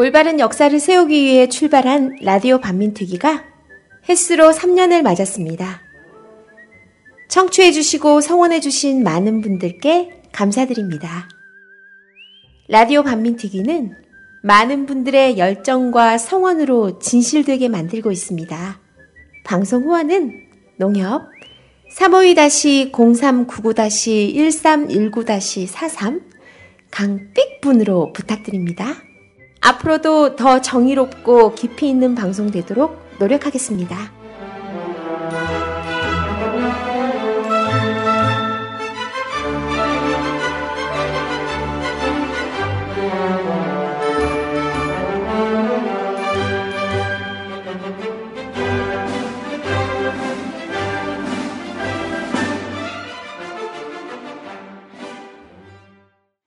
올바른 역사를 세우기 위해 출발한 라디오 반민특위가 햇수로 3년을 맞았습니다. 청취해주시고 성원해주신 많은 분들께 감사드립니다. 라디오 반민특위는 많은 분들의 열정과 성원으로 진실되게 만들고 있습니다. 방송 후원은 농협 352-0399-1319-43 강삑분으로 부탁드립니다. 앞으로도 더 정의롭고 깊이 있는 방송 되도록 노력하겠습니다.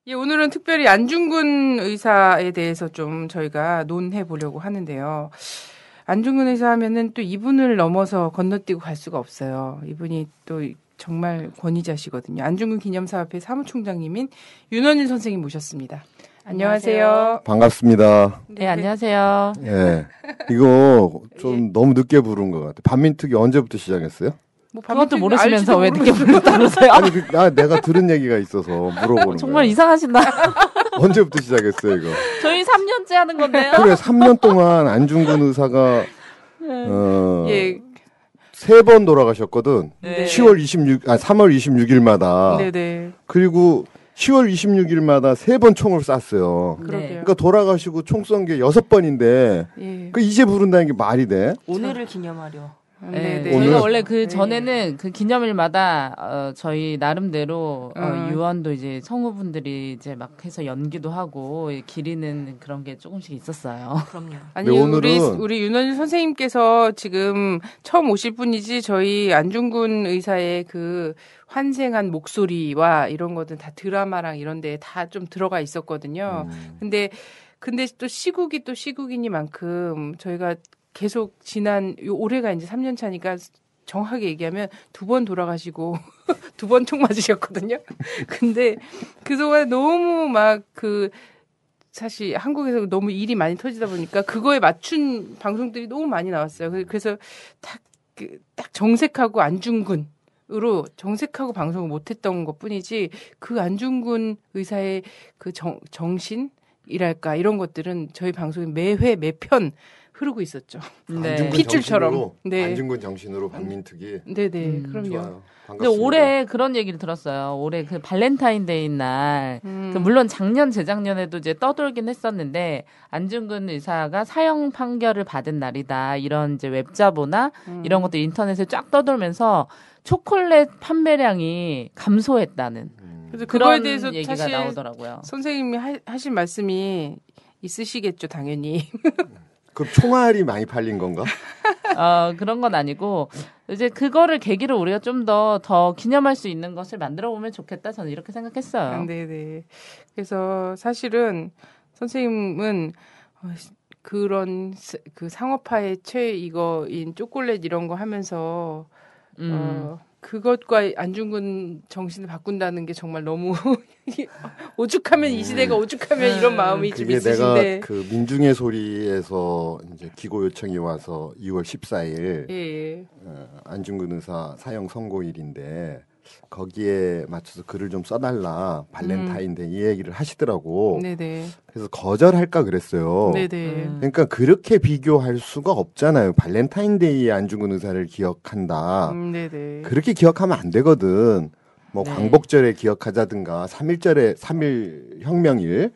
예, 오늘은 특별히 안중근 의사에 대해서 좀 저희가 논해 보려고 하는데요. 안중근 의사 하면은 또 이분을 넘어서 건너뛰고 갈 수가 없어요. 이분이 또 정말 권위자시거든요. 안중근 기념사업회 사무총장님인 윤원일 선생님 모셨습니다. 안녕하세요. 반갑습니다. 네, 안녕하세요. 예. 이거 좀 너무 늦게 부른 것 같아요. 반민특위 언제부터 시작했어요? 뭐 그것도 모르시면서 왜 늦게 부른다 그러세요? 아니, 내가 들은 얘기가 있어서 물어보는 정말 거예요. 이상하신다. 언제부터 시작했어요, 이거? 저희 3년째 하는 건데요. 그래, 3년 동안 안중근 의사가, 예. 3번 돌아가셨거든. 네. 3월 26일마다. 네네. 그리고 10월 26일마다 3번 총을 쐈어요. 그러게요. 그러니까 돌아가시고 총 쏜 게 6번인데, 예. 그 이제 부른다는 게 말이 돼? 오늘을 기념하려. 네, 네네. 저희가 오늘? 원래 그 전에는 그 기념일마다 저희 나름대로 유언도 이제 성우분들이 이제 막 해서 연기도 하고 기리는 그런 게 조금씩 있었어요. 그럼요. 아니 네, 오늘은 우리 윤원일 선생님께서 지금 처음 오실 분이지 저희 안중근 의사의 그 환생한 목소리와 이런 것들 다 드라마랑 이런 데에 다 좀 들어가 있었거든요. 근데 또 시국이 또 시국이니만큼 저희가 계속 지난 올해가 이제 3년 차니까 정확하게 얘기하면 2번 돌아가시고 2번 총 맞으셨거든요. 근데 그동안 너무 막 사실 한국에서 너무 일이 많이 터지다 보니까 그거에 맞춘 방송들이 너무 많이 나왔어요. 그래서 딱 정색하고 안중근으로 정색하고 방송을 못했던 것뿐이지 그 안중근 의사의 그 정신이랄까 이런 것들은 저희 방송에 매회 매편 흐르고 있었죠. 네. 안중근 핏줄처럼. 정신으로, 네. 안중근 정신으로 반민특위. 네네, 그럼요. 좋아요. 근데 반갑습니다. 올해 그런 얘기를 들었어요. 올해 그 발렌타인데이 날, 그 물론 작년, 재작년에도 이제 떠돌긴 했었는데, 안중근 의사가 사형 판결을 받은 날이다. 이런 이제 웹자보나 이런 것들 인터넷에 쫙 떠돌면서 초콜릿 판매량이 감소했다는 그래서 그런 그거에 대해서 얘기가 사실 나오더라고요. 선생님이 하신 말씀이 있으시겠죠, 당연히. 그럼 총알이 많이 팔린 건가? 그런 건 아니고, 이제 그거를 계기로 우리가 좀 더 기념할 수 있는 것을 만들어 보면 좋겠다. 저는 이렇게 생각했어요. 네네. 그래서 사실은 선생님은 그런 그 상업화의 최이거인 초콜릿 이런 거 하면서 그것과 안중근 정신을 바꾼다는 게 정말 너무 오죽하면 이 시대가 오죽하면 이런 마음이 좀 그게 있으신데. 내가 그 민중의 소리에서 이제 기고 요청이 와서 2월 14일 예. 안중근 의사 사형 선고일인데 거기에 맞춰서 글을 좀 써달라 발렌타인데이 이 얘기를 하시더라고. 네네. 그래서 거절할까 그랬어요. 네네. 그러니까 그렇게 비교할 수가 없잖아요. 발렌타인데이에 안중근 의사를 기억한다. 네네. 그렇게 기억하면 안 되거든. 뭐 네. 광복절에 기억하자든가 3.1 혁명일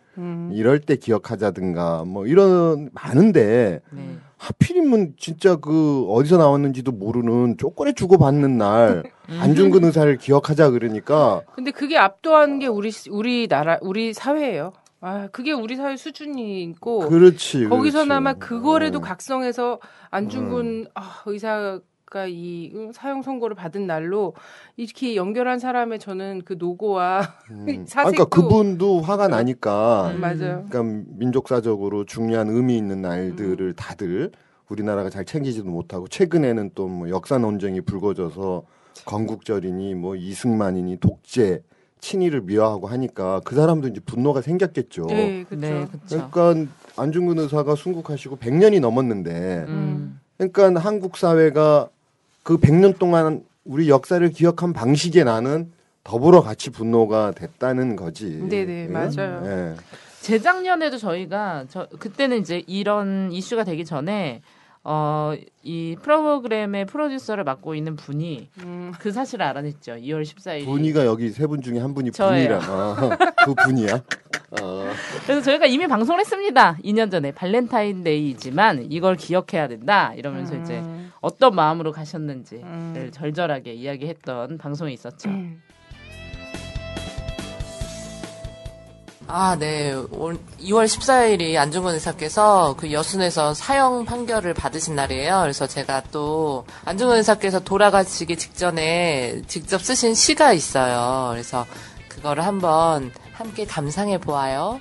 이럴 때 기억하자든가 뭐 이런 많은데 네. 하필이면 진짜 그 어디서 나왔는지도 모르는 초콜릿 주고받는 날 안중근 의사를 기억하자 그러니까 근데 그게 압도한 게 우리나라 우리 사회예요. 아, 그게 우리 사회 수준이고 그렇지. 거기서나마 그렇지. 그거라도 각성해서 안중근 의사가 이 사형 선고를 받은 날로 이렇게 연결한 사람의 저는 그 노고와 사색도 그러니까 그분도 화가 나니까 맞아요. 그러니까 민족사적으로 중요한 의미 있는 날들을 다들 우리나라가 잘 챙기지도 못하고 최근에는 또 뭐 역사 논쟁이 불거져서 건국절이니 뭐 이승만이니 독재 친일을 미화하고 하니까 그 사람도 이제 분노가 생겼겠죠. 네, 그렇죠. 네, 그렇죠. 그러니까 안중근 의사가 순국하시고 100년이 넘었는데 그러니까 한국 사회가 그 100년 동안 우리 역사를 기억한 방식에 나는 더불어 같이 분노가 됐다는 거지. 네네, 맞아요. 예. 재작년에도 저희가 그때는 이제 이런 이슈가 되기 전에 이 프로그램의 프로듀서를 맡고 있는 분이 그 사실을 알아냈죠. 2월 14일. 분이가 여기 세 분 중에 한 분이 저예요. 분이라. 그 분이야. 그래서 저희가 이미 방송을 했습니다. 2년 전에 발렌타인데이지만 이걸 기억해야 된다 이러면서 이제 어떤 마음으로 가셨는지를 절절하게 이야기했던 방송이 있었죠. 아, 네. 2월 14일이 안중근 의사께서 그 여순에서 사형 판결을 받으신 날이에요. 그래서 제가 또 안중근 의사께서 돌아가시기 직전에 직접 쓰신 시가 있어요. 그래서 그거를 한번 함께 감상해 보아요.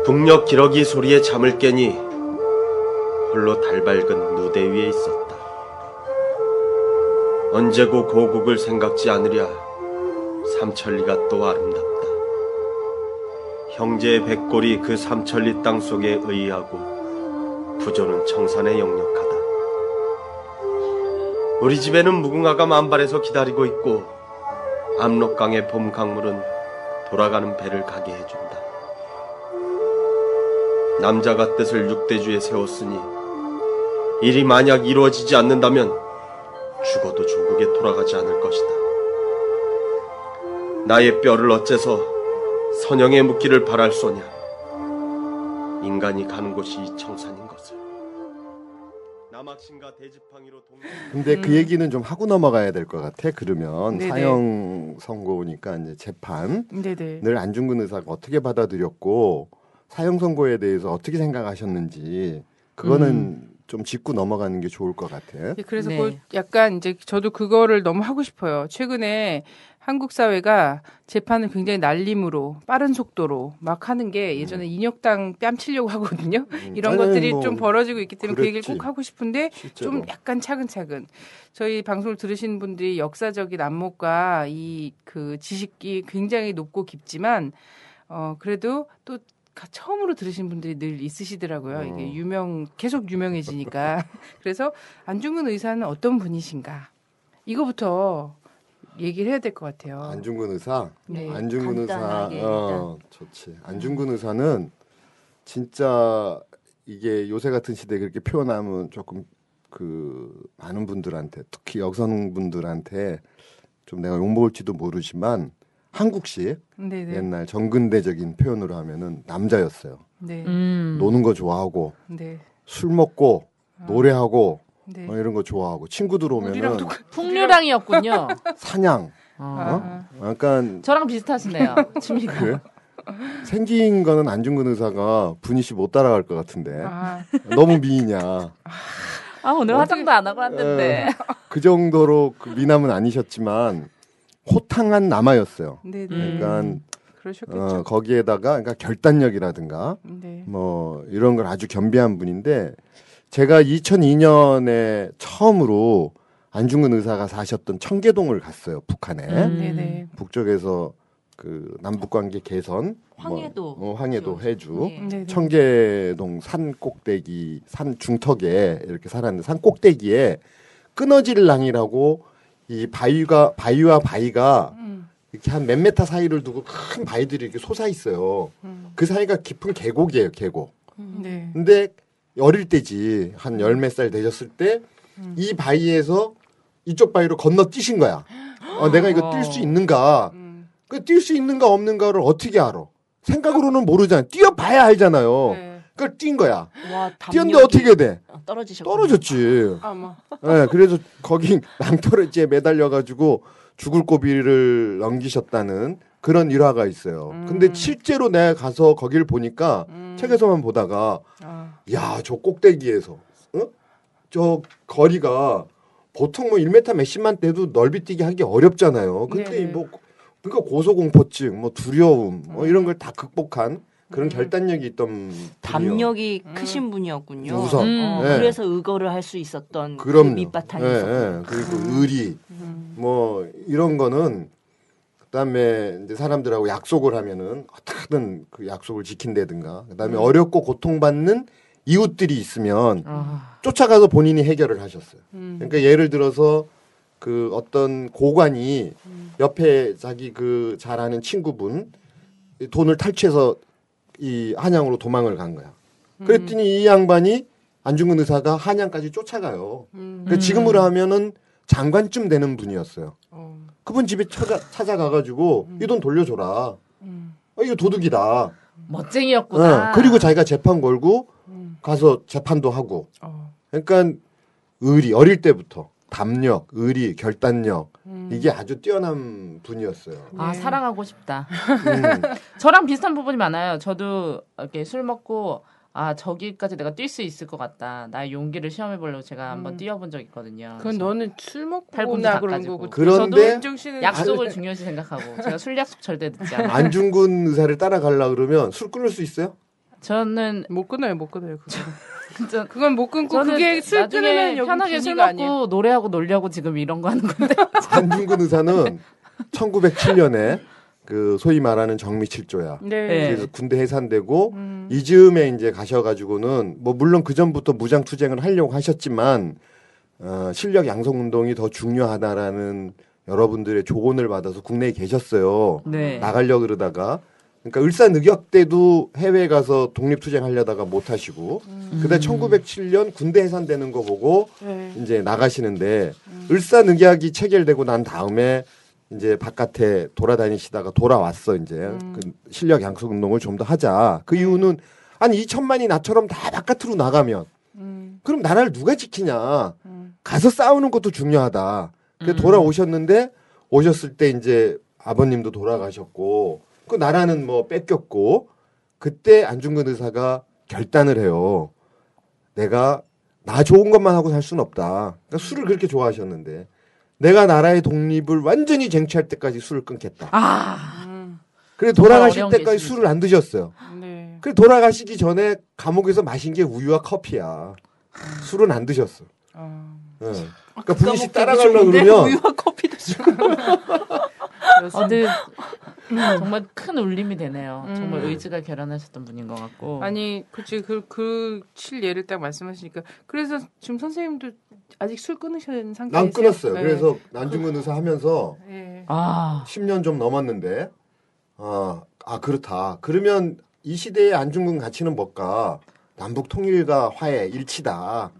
북녘 기러기 소리에 잠을 깨니 홀로 달밝은 무대 위에 있었다. 언제고 고국을 생각지 않으랴 삼천리가 또 아름답다. 형제의 백골이 그 삼천리 땅 속에 의하고 부조는 청산에 역력하다. 우리 집에는 무궁화가 만발해서 기다리고 있고 압록강의 봄 강물은 돌아가는 배를 가게 해준다. 남자가 뜻을 육대주에 세웠으니 일이 만약 이루어지지 않는다면 죽어도 조국에 돌아가지 않을 것이다. 나의 뼈를 어째서 선영에 묻기를 바랄소냐. 인간이 가는 곳이 이 청산인 것을. 남학신과 대지팡이로 근데 그 얘기는 좀 하고 넘어가야 될 것 같아. 그러면 네네. 사형 선고니까 이제 재판을 네네. 안중근 의사가 어떻게 받아들였고 사형 선고에 대해서 어떻게 생각하셨는지 그거는 좀 짚고 넘어가는 게 좋을 것 같아. 그래서 네. 그 약간 이제 저도 그거를 너무 하고 싶어요. 최근에 한국 사회가 재판을 굉장히 날림으로 빠른 속도로 막 하는 게 예전에 인혁당 뺨치려고 하거든요. 이런 아니, 것들이 뭐 좀 벌어지고 있기 때문에 그 얘기를 그랬지. 꼭 하고 싶은데 실제로. 좀 약간 차근차근 저희 방송을 들으시는 분들이 역사적인 안목과 이 그 지식이 굉장히 높고 깊지만 그래도 또 처음으로 들으신 분들이 늘 있으시더라고요. 이게 계속 유명해지니까. 그래서 안중근 의사는 어떤 분이신가? 이거부터 얘기를 해야 될 것 같아요. 안중근 의사. 네. 안중근 의사. 간단하게 좋지. 안중근 의사는 진짜 이게 요새 같은 시대에 그렇게 표현하면 조금 그 많은 분들한테 특히 여성분들한테 좀 내가 욕먹을지도 모르지만 한국식 네네. 옛날 정근대적인 표현으로 하면은 남자였어요. 네. 노는 거 좋아하고 네. 술 먹고 노래하고 네. 이런 거 좋아하고 친구들 우리랑 오면은 똑같. 풍류랑이었군요. 사냥. 아. 약간 저랑 비슷하시네요. 취미가. 그래? 생긴 거는 안중근 의사가 분이 씨 못 따라갈 것 같은데 아. 너무 미이냐. 아, 오늘 화장도 안 하고 왔는데. 그 정도로 그 미남은 아니셨지만 호탕한 남아였어요. 네네. 그러니까 그러셨겠죠. 거기에다가 그러니까 결단력이라든가 네. 뭐 이런 걸 아주 겸비한 분인데 제가 2002년에 처음으로 안중근 의사가 사셨던 청계동을 갔어요. 북한에. 네네. 북쪽에서 그 남북 관계 개선 황해도. 황해도 해주 네. 네네. 청계동 산 꼭대기 산 중턱에 이렇게 살았는데 산 꼭대기에 끊어질랑이라고 이 바위와 바위가 이렇게 한 몇 메타 사이를 두고 큰 바위들이 이렇게 솟아 있어요. 그 사이가 깊은 계곡이에요, 계곡. 네. 근데 어릴 때지 한 열 몇 살 되셨을 때 이 바위에서 이쪽 바위로 건너 뛰신 거야. 내가 이거 뛸 수 있는가? 그 뛸 수 있는가 없는가를 어떻게 알아? 생각으로는 모르잖아. 뛰어봐야 알잖아요. 네. 그걸 뛴 거야. 와, 뛰었는데 어떻게 돼? 떨어지셨구나. 떨어졌지. 아마. 네, 그래서 거기 낭떠러지에 매달려가지고 죽을 고비를 넘기셨다는 그런 일화가 있어요. 근데 실제로 내가 가서 거기를 보니까 책에서만 보다가 야, 저 꼭대기에서 저 거리가 보통 뭐 1m 몇십만 돼도 넓이 뛰기 하기 어렵잖아요. 근데 네네. 뭐 그러니까 고소공포증, 뭐 두려움, 뭐 이런 걸 다 극복한 그런 결단력이 있던 분이요. 담력이 크신 분이었군요. 우선. 네. 그래서 의거를 할 수 있었던 그 그럼요. 밑바탕이 예, 있었군요. 예. 그리고 의리 뭐 이런 거는 그다음에 이제 사람들하고 약속을 하면은 어떻게든 그 약속을 지킨다든가. 그다음에 어렵고 고통받는 이웃들이 있으면 쫓아가서 본인이 해결을 하셨어요. 그러니까 예를 들어서 그 어떤 고관이 옆에 자기 그 잘 아는 친구분 돈을 탈취해서 이 한양으로 도망을 간 거야. 그랬더니 이 양반이 안중근 의사가 한양까지 쫓아가요. 그러니까 지금으로 하면은 장관쯤 되는 분이었어요. 그분 집에 찾아가가지고 이 돈 돌려줘라. 이거 도둑이다. 멋쟁이였구나. 그리고 자기가 재판 걸고 가서 재판도 하고. 그러니까 의리 어릴 때부터 담력, 의리, 결단력 이게 아주 뛰어난 분이었어요. 아 사랑하고 싶다. 저랑 비슷한 부분이 많아요. 저도 이렇게 술 먹고 아 저기까지 내가 뛸 수 있을 것 같다. 나의 용기를 시험해 보려고 제가 한번 뛰어본 적 있거든요. 그건 너는 술 먹고 팔꿈치 나 그런 닦아지고. 거고. 그런데 윤정 씨는 약속을 중요시 생각하고 제가 술 약속 절대 늦지 않아요. 안중근 의사를 따라가려 그러면 술 끊을 수 있어요? 저는 못 끊어요, 그거. 진짜 그건 못 끊고 저는 그게 술 나중에 끊으면 여기 편하게 술 분위기가 먹고 아니에요. 노래하고 놀려고 지금 이런 거 하는 건데. 안중근 의사는 1907년에 그 소위 말하는 정미칠조야. 네. 그래서 군대 해산되고 이즈음에 이제 가셔가지고는 뭐 물론 그 전부터 무장 투쟁을 하려고 하셨지만 실력 양성 운동이 더 중요하다라는 여러분들의 조언을 받아서 국내에 계셨어요. 네. 나가려 그러다가 그러니까 을사늑역 때도 해외 가서 독립 투쟁 하려다가 못 하시고 그다음에 1907년 군대 해산되는 거 보고 네. 이제 나가시는데 을사늑약이 체결되고 난 다음에 이제 바깥에 돌아다니시다가 돌아왔어 이제 그 실력 양성 운동을 좀 더 하자. 그 이유는 아니 2천만이 나처럼 다 바깥으로 나가면 그럼 나라를 누가 지키냐? 가서 싸우는 것도 중요하다. 그래 돌아오셨는데 오셨을 때 이제 아버님도 돌아가셨고 그 나라는 뭐 뺏겼고 그때 안중근 의사가 결단을 해요. 내가 나 좋은 것만 하고 살 수는 없다. 그러니까 술을 그렇게 좋아하셨는데 내가 나라의 독립을 완전히 쟁취할 때까지 술을 끊겠다. 그래 돌아가실 어려운 때까지 계시죠. 술을 안 드셨어요. 네. 그래 돌아가시기 전에 감옥에서 마신 게 우유와 커피야. 술은 안 드셨어. 예. 그러니까 분이씨 따라가려고 그러면 우유와 커피도 주고. 근데 정말 큰 울림이 되네요. 정말 의지가 결연하셨던 분인 것 같고. 아니, 그치, 칠 예를 딱 말씀하시니까. 그래서 지금 선생님도 아직 술 끊으신 상태에서. 난 끊었어요. 네. 그래서 안중근 의사 하면서 네. 10년 좀 넘었는데 그렇다. 그러면 이 시대의 안중근 가치는 뭘까? 남북 통일과 화해, 일치다.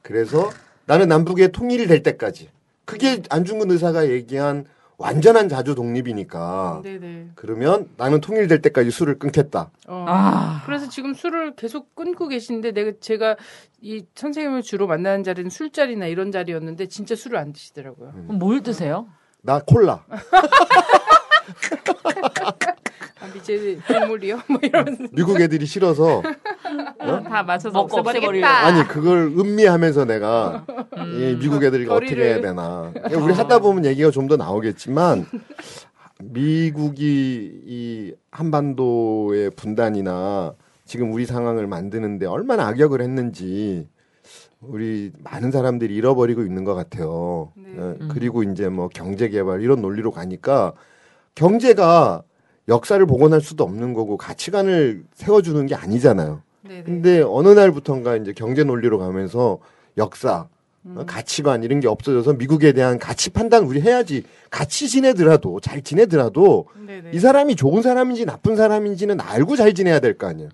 그래서 나는 남북의 통일이 될 때까지. 그게 안중근 의사가 얘기한 완전한 자주 독립이니까. 네네. 그러면 나는 통일될 때까지 술을 끊겠다. 그래서 지금 술을 계속 끊고 계신데 제가 이 선생님을 주로 만나는 자리는 술자리나 이런 자리였는데 진짜 술을 안 드시더라고요. 그럼 뭘 드세요? 나 콜라. 미제 국물이요? 뭐 이런. 미국 애들이 싫어서 다 맞춰서 먹고 없애버리겠다. 아니 그걸 음미하면서 내가 이 미국 애들이 어떻게 해야 되나. 우리 하다 보면 얘기가 좀 더 나오겠지만 미국이 이 한반도의 분단이나 지금 우리 상황을 만드는데 얼마나 악역을 했는지 우리 많은 사람들이 잃어버리고 있는 것 같아요. 그리고 이제 뭐 경제 개발 이런 논리로 가니까 경제가 역사를 복원할 수도 없는 거고 가치관을 세워주는 게 아니잖아요. 네네. 근데 어느 날부턴가 이제 경제 논리로 가면서 역사, 가치관 이런 게 없어져서 미국에 대한 가치 판단 우리 해야지. 같이 지내더라도 잘 지내더라도 네네. 이 사람이 좋은 사람인지 나쁜 사람인지는 알고 잘 지내야 될 거 아니에요.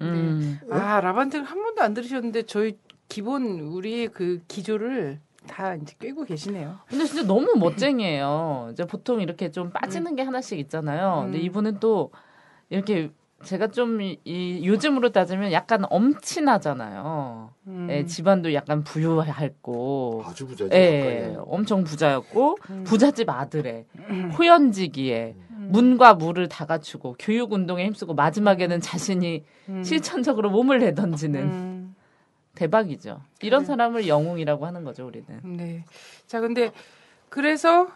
라반텍 한 번도 안 들으셨는데 저희 기본 우리의 그 기조를 다 이제 꿰고 계시네요. 근데 진짜 너무 멋쟁이에요. 이제 보통 이렇게 좀 빠지는 게 하나씩 있잖아요. 근데 이분은 또 이렇게 제가 좀 요즘으로 따지면 약간 엄친하잖아요. 예, 집안도 약간 부유했고, 아주 부자지. 예, 엄청 부자였고 부잣집 아들에 호연지기에 문과 무를 다 갖추고 교육 운동에 힘쓰고 마지막에는 자신이 실천적으로 몸을 내던지는 대박이죠. 이런 사람을 영웅이라고 하는 거죠, 우리는. 네. 자, 근데 그래서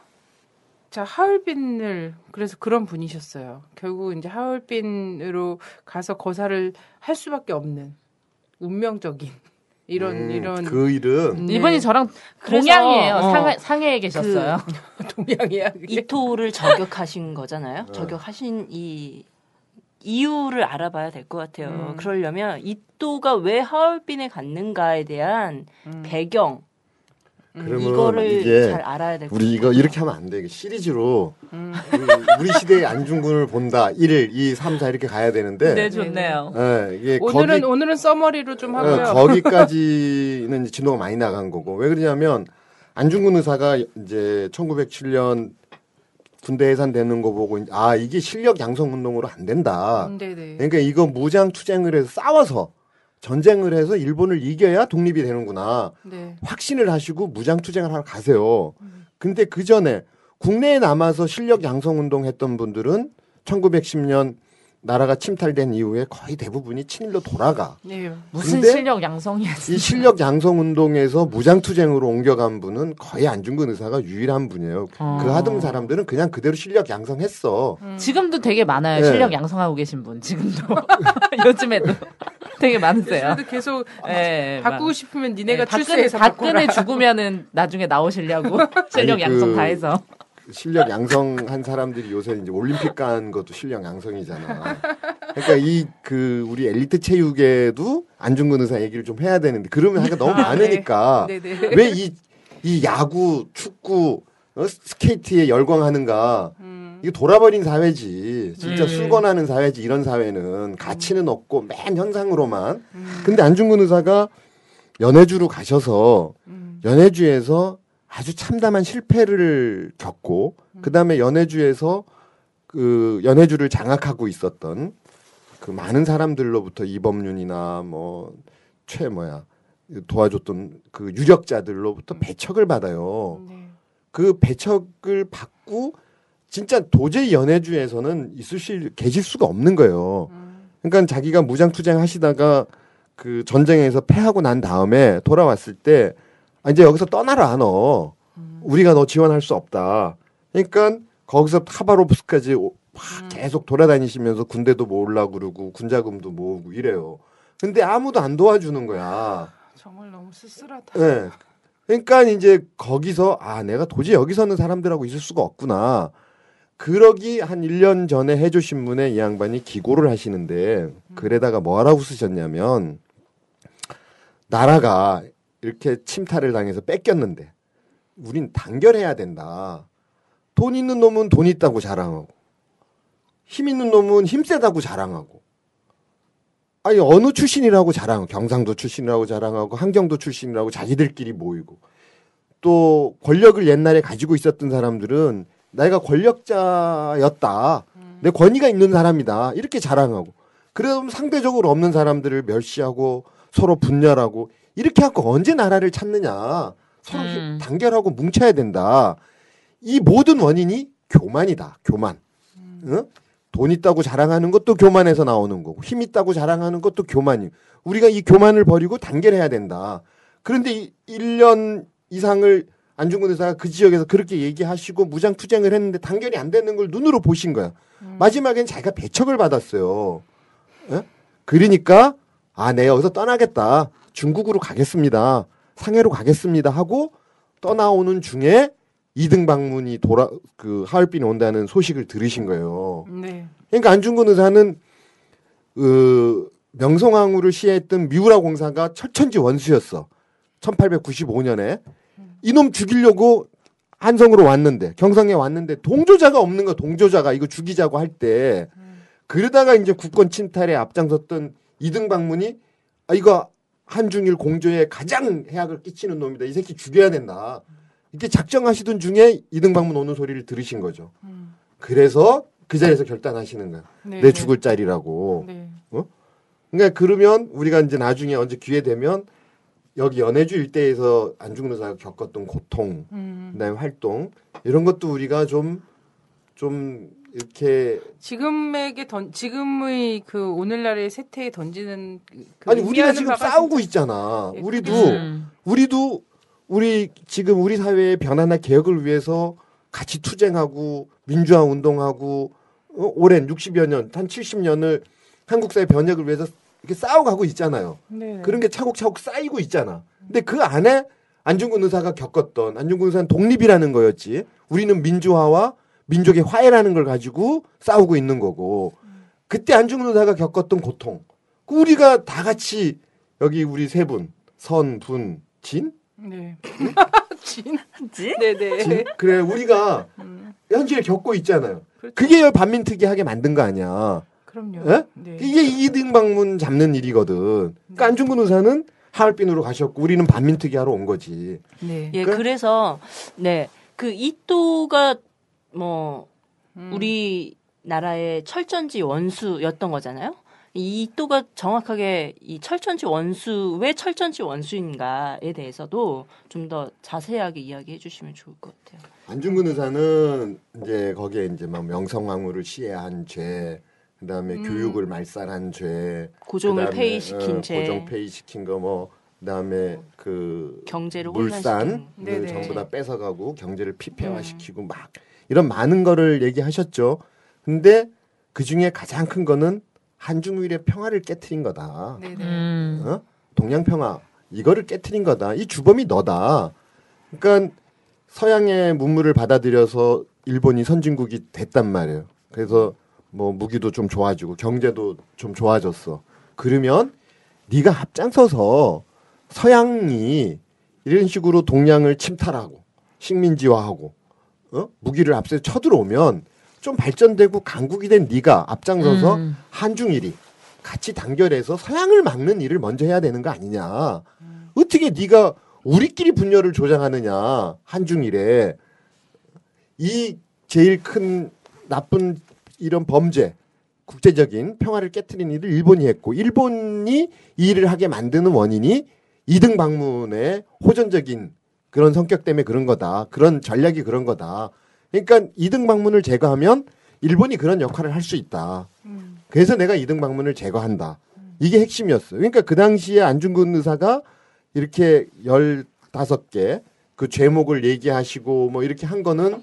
하얼빈을 그래서 그런 분이셨어요. 결국 이제 하얼빈으로 가서 거사를 할 수밖에 없는 운명적인 이런 그 일은 네. 이분이 저랑 그래서, 동양이에요. 상해에 계셨어요. 동양이야. 그게. 이토를 저격하신 거잖아요. 저격하신 이 이유를 알아봐야 될 것 같아요. 그러려면 이토가 왜 하얼빈에 갔는가에 대한 배경 그러면 이거를 이게 잘 알아야 될 것 우리 이거 이렇게 하면 안 돼. 이게 시리즈로 우리 시대의 안중근을 본다. 1, 2, 3, 4 이렇게 가야 되는데. 네, 좋네요. 이게 오늘은 서머리로 좀 하고요. 거기까지는 이제 진도가 많이 나간 거고. 왜 그러냐면 안중근 의사가 이제 1907년 군대 해산되는 거 보고 이게 실력 양성 운동으로 안 된다. 네네. 그러니까 이거 무장 투쟁을 해서 싸워서 전쟁을 해서 일본을 이겨야 독립이 되는구나. 네. 확신을 하시고 무장 투쟁을 하러 가세요. 근데 그 전에 국내에 남아서 실력 양성 운동 했던 분들은 1910년 나라가 침탈된 이후에 거의 대부분이 친일로 돌아가. 네. 무슨 근데 실력 양성이야. 이 실력 양성 운동에서 무장 투쟁으로 옮겨간 분은 거의 안중근 의사가 유일한 분이에요. 그 하던 사람들은 그냥 그대로 실력 양성했어. 지금도 되게 많아요. 네. 실력 양성하고 계신 분. 지금도. 요즘에도 되게 많으세요. 그래도 계속 네, 바꾸고 싶으면 니네가 네, 출세해서 박근혜 바꿔라. 죽으면은 나중에 나오시려고 실력 아니, 양성 다 해서. 실력 양성한 사람들이 요새 이제 올림픽 간 것도 실력 양성이잖아. 그러니까 우리 엘리트 체육에도 안중근 의사 얘기를 좀 해야 되는데 그러면 하기가 너무 많으니까 네. 네네. 왜 이 야구, 축구, 스케이트에 열광하는가? 이거 돌아버린 사회지. 진짜 술권하는 사회지. 이런 사회는 가치는 없고 맨 현상으로만. 근데 안중근 의사가 연해주로 가셔서 연해주에서 아주 참담한 실패를 겪고 그다음에 연해주에서 그 연해주를 장악하고 있었던 그 많은 사람들로부터 이범륜이나 도와줬던 그 유력자들로부터 배척을 받아요. 네. 그 배척을 받고 진짜 도저히 연해주에서는 계실 수가 없는 거예요. 그러니까 자기가 무장 투쟁 하시다가 그 전쟁에서 패하고 난 다음에 돌아왔을 때 이제 여기서 떠나라 너. 우리가 너 지원할 수 없다. 그러니까 거기서 하바롭스크까지 계속 돌아다니시면서 군대도 모으려고 그러고 군자금도 모으고 이래요. 근데 아무도 안 도와주는 거야. 정말 너무 쓸쓸하다. 네. 그러니까 이제 거기서 내가 도저히 여기 서는 사람들하고 있을 수가 없구나. 그러기 한 1년 전에 해조신문에 이 양반이 기고를 하시는데 글에다가 뭐라고 쓰셨냐면 나라가 이렇게 침탈을 당해서 뺏겼는데 우린 단결해야 된다. 돈 있는 놈은 돈 있다고 자랑하고 힘 있는 놈은 힘 세다고 자랑하고 어느 출신이라고 자랑하고 경상도 출신이라고 자랑하고 한경도 출신이라고 자기들끼리 모이고 또 권력을 옛날에 가지고 있었던 사람들은 내가 권력자였다. 내 권위가 있는 사람이다. 이렇게 자랑하고 그러면 상대적으로 없는 사람들을 멸시하고 서로 분열하고 이렇게 하고 언제 나라를 찾느냐. 서로 단결하고 뭉쳐야 된다. 이 모든 원인이 교만이다. 교만. 응? 돈 있다고 자랑하는 것도 교만에서 나오는 거고 힘 있다고 자랑하는 것도 교만이고 우리가 이 교만을 버리고 단결해야 된다. 그런데 1년 이상을 안중근 의사가 그 지역에서 그렇게 얘기하시고 무장투쟁을 했는데 단결이 안 되는 걸 눈으로 보신 거야. 마지막엔 자기가 배척을 받았어요. 에? 그러니까 내가 여기서 떠나겠다. 중국으로 가겠습니다. 상해로 가겠습니다 하고 떠나오는 중에 이등방문이 하얼빈에 온다는 소식을 들으신 거예요. 네. 그러니까 안중근 의사는 명성황후를 시해했던 미우라 공사가 철천지 원수였어. 1895년에 이놈 죽이려고 한성으로 왔는데 경성에 왔는데 동조자가 없는 거야. 동조자가 이거 죽이자고 할 때 그러다가 이제 국권 침탈에 앞장섰던 이등방문이 이거 한중일 공조에 가장 해악을 끼치는 놈이다. 이 새끼 죽여야 된다. 이렇게 작정하시던 중에 이등방문 오는 소리를 들으신 거죠. 그래서 그 자리에서 결단하시는 거야. 네. 내 죽을 자리라고. 네. 그러니까 그러면 우리가 이제 나중에 언제 기회 되면 여기 연해주 일대에서 안중근 의사가 겪었던 고통, 그다음에 활동 이런 것도 우리가 좀 이렇게 지금의 그 오늘날의 세태에 던지는 우리가 지금 싸우고 있잖아. 예, 우리도 지금 우리 사회의 변화나 개혁을 위해서 같이 투쟁하고 민주화 운동하고 오랜 60여 년, 한 70년을 한국 사회 변혁을 위해서 이렇게 쌓아가고 있잖아요. 네. 그런 게 차곡차곡 쌓이고 있잖아. 근데 그 안에 안중근 의사가 겪었던 안중근 의사는 독립이라는 거였지. 우리는 민주화와 민족의 화해라는 걸 가지고 싸우고 있는 거고. 그때 안중근 의사가 겪었던 고통. 우리가 다 같이 여기 우리 세 분, 선, 분, 진? 네. 진? 네네. 진? 그래 우리가 현실에 겪고 있잖아요. 그렇죠. 그게 반민특위하게 만든 거 아니야. 그럼요. 예? 네. 이게 이등 방문 잡는 일이거든. 그러니까 안중근 의사는 하얼빈으로 가셨고 우리는 반민특위 하러 온 거지. 네. 예, 그러니까- 그래서 네, 그 이또가 뭐 우리나라의 철전지 원수였던 거잖아요. 이 이또가 정확하게 이 철전지 원수 왜 철전지 원수인가에 대해서도 좀 더 자세하게 이야기해 주시면 좋을 것 같아요. 안중근 의사는 이제 거기에 이제 막 명성황후를 시해한 죄, 그다음에 교육을 말살한 죄, 고종을 그다음에, 폐위시킨 죄, 고종 폐위시킨 거 뭐, 그다음에 그 경제를 물산을 혼란시킨. 네네. 전부 다 뺏어가고 경제를 피폐화시키고 막 이런 많은 거를 얘기하셨죠. 근데 그 중에 가장 큰 거는 한중일의 평화를 깨트린 거다. 네네. 어? 동양 평화 이거를 깨트린 거다. 이 주범이 너다. 그러니까 서양의 문물을 받아들여서 일본이 선진국이 됐단 말이에요. 그래서 뭐 무기도 좀 좋아지고 경제도 좀 좋아졌어. 그러면 네가 앞장서서 서양이 이런 식으로 동양을 침탈하고 식민지화하고 무기를 앞서 쳐들어오면 좀 발전되고 강국이 된 네가 앞장서서 한중일이 같이 단결해서 서양을 막는 일을 먼저 해야 되는 거 아니냐. 어떻게 네가 우리끼리 분열을 조장하느냐. 한중일에. 이 제일 큰 나쁜 이런 범죄, 국제적인 평화를 깨트린 일을 일본이 했고 일본이 이 일을 하게 만드는 원인이 이등 방문의 호전적인 그런 성격 때문에 그런 거다. 그런 전략이 그런 거다. 그러니까 이등 방문을 제거하면 일본이 그런 역할을 할 수 있다. 그래서 내가 이등 방문을 제거한다. 이게 핵심이었어요. 그러니까 그 당시에 안중근 의사가 이렇게 15개 그 죄목을 얘기하시고 뭐 이렇게 한 거는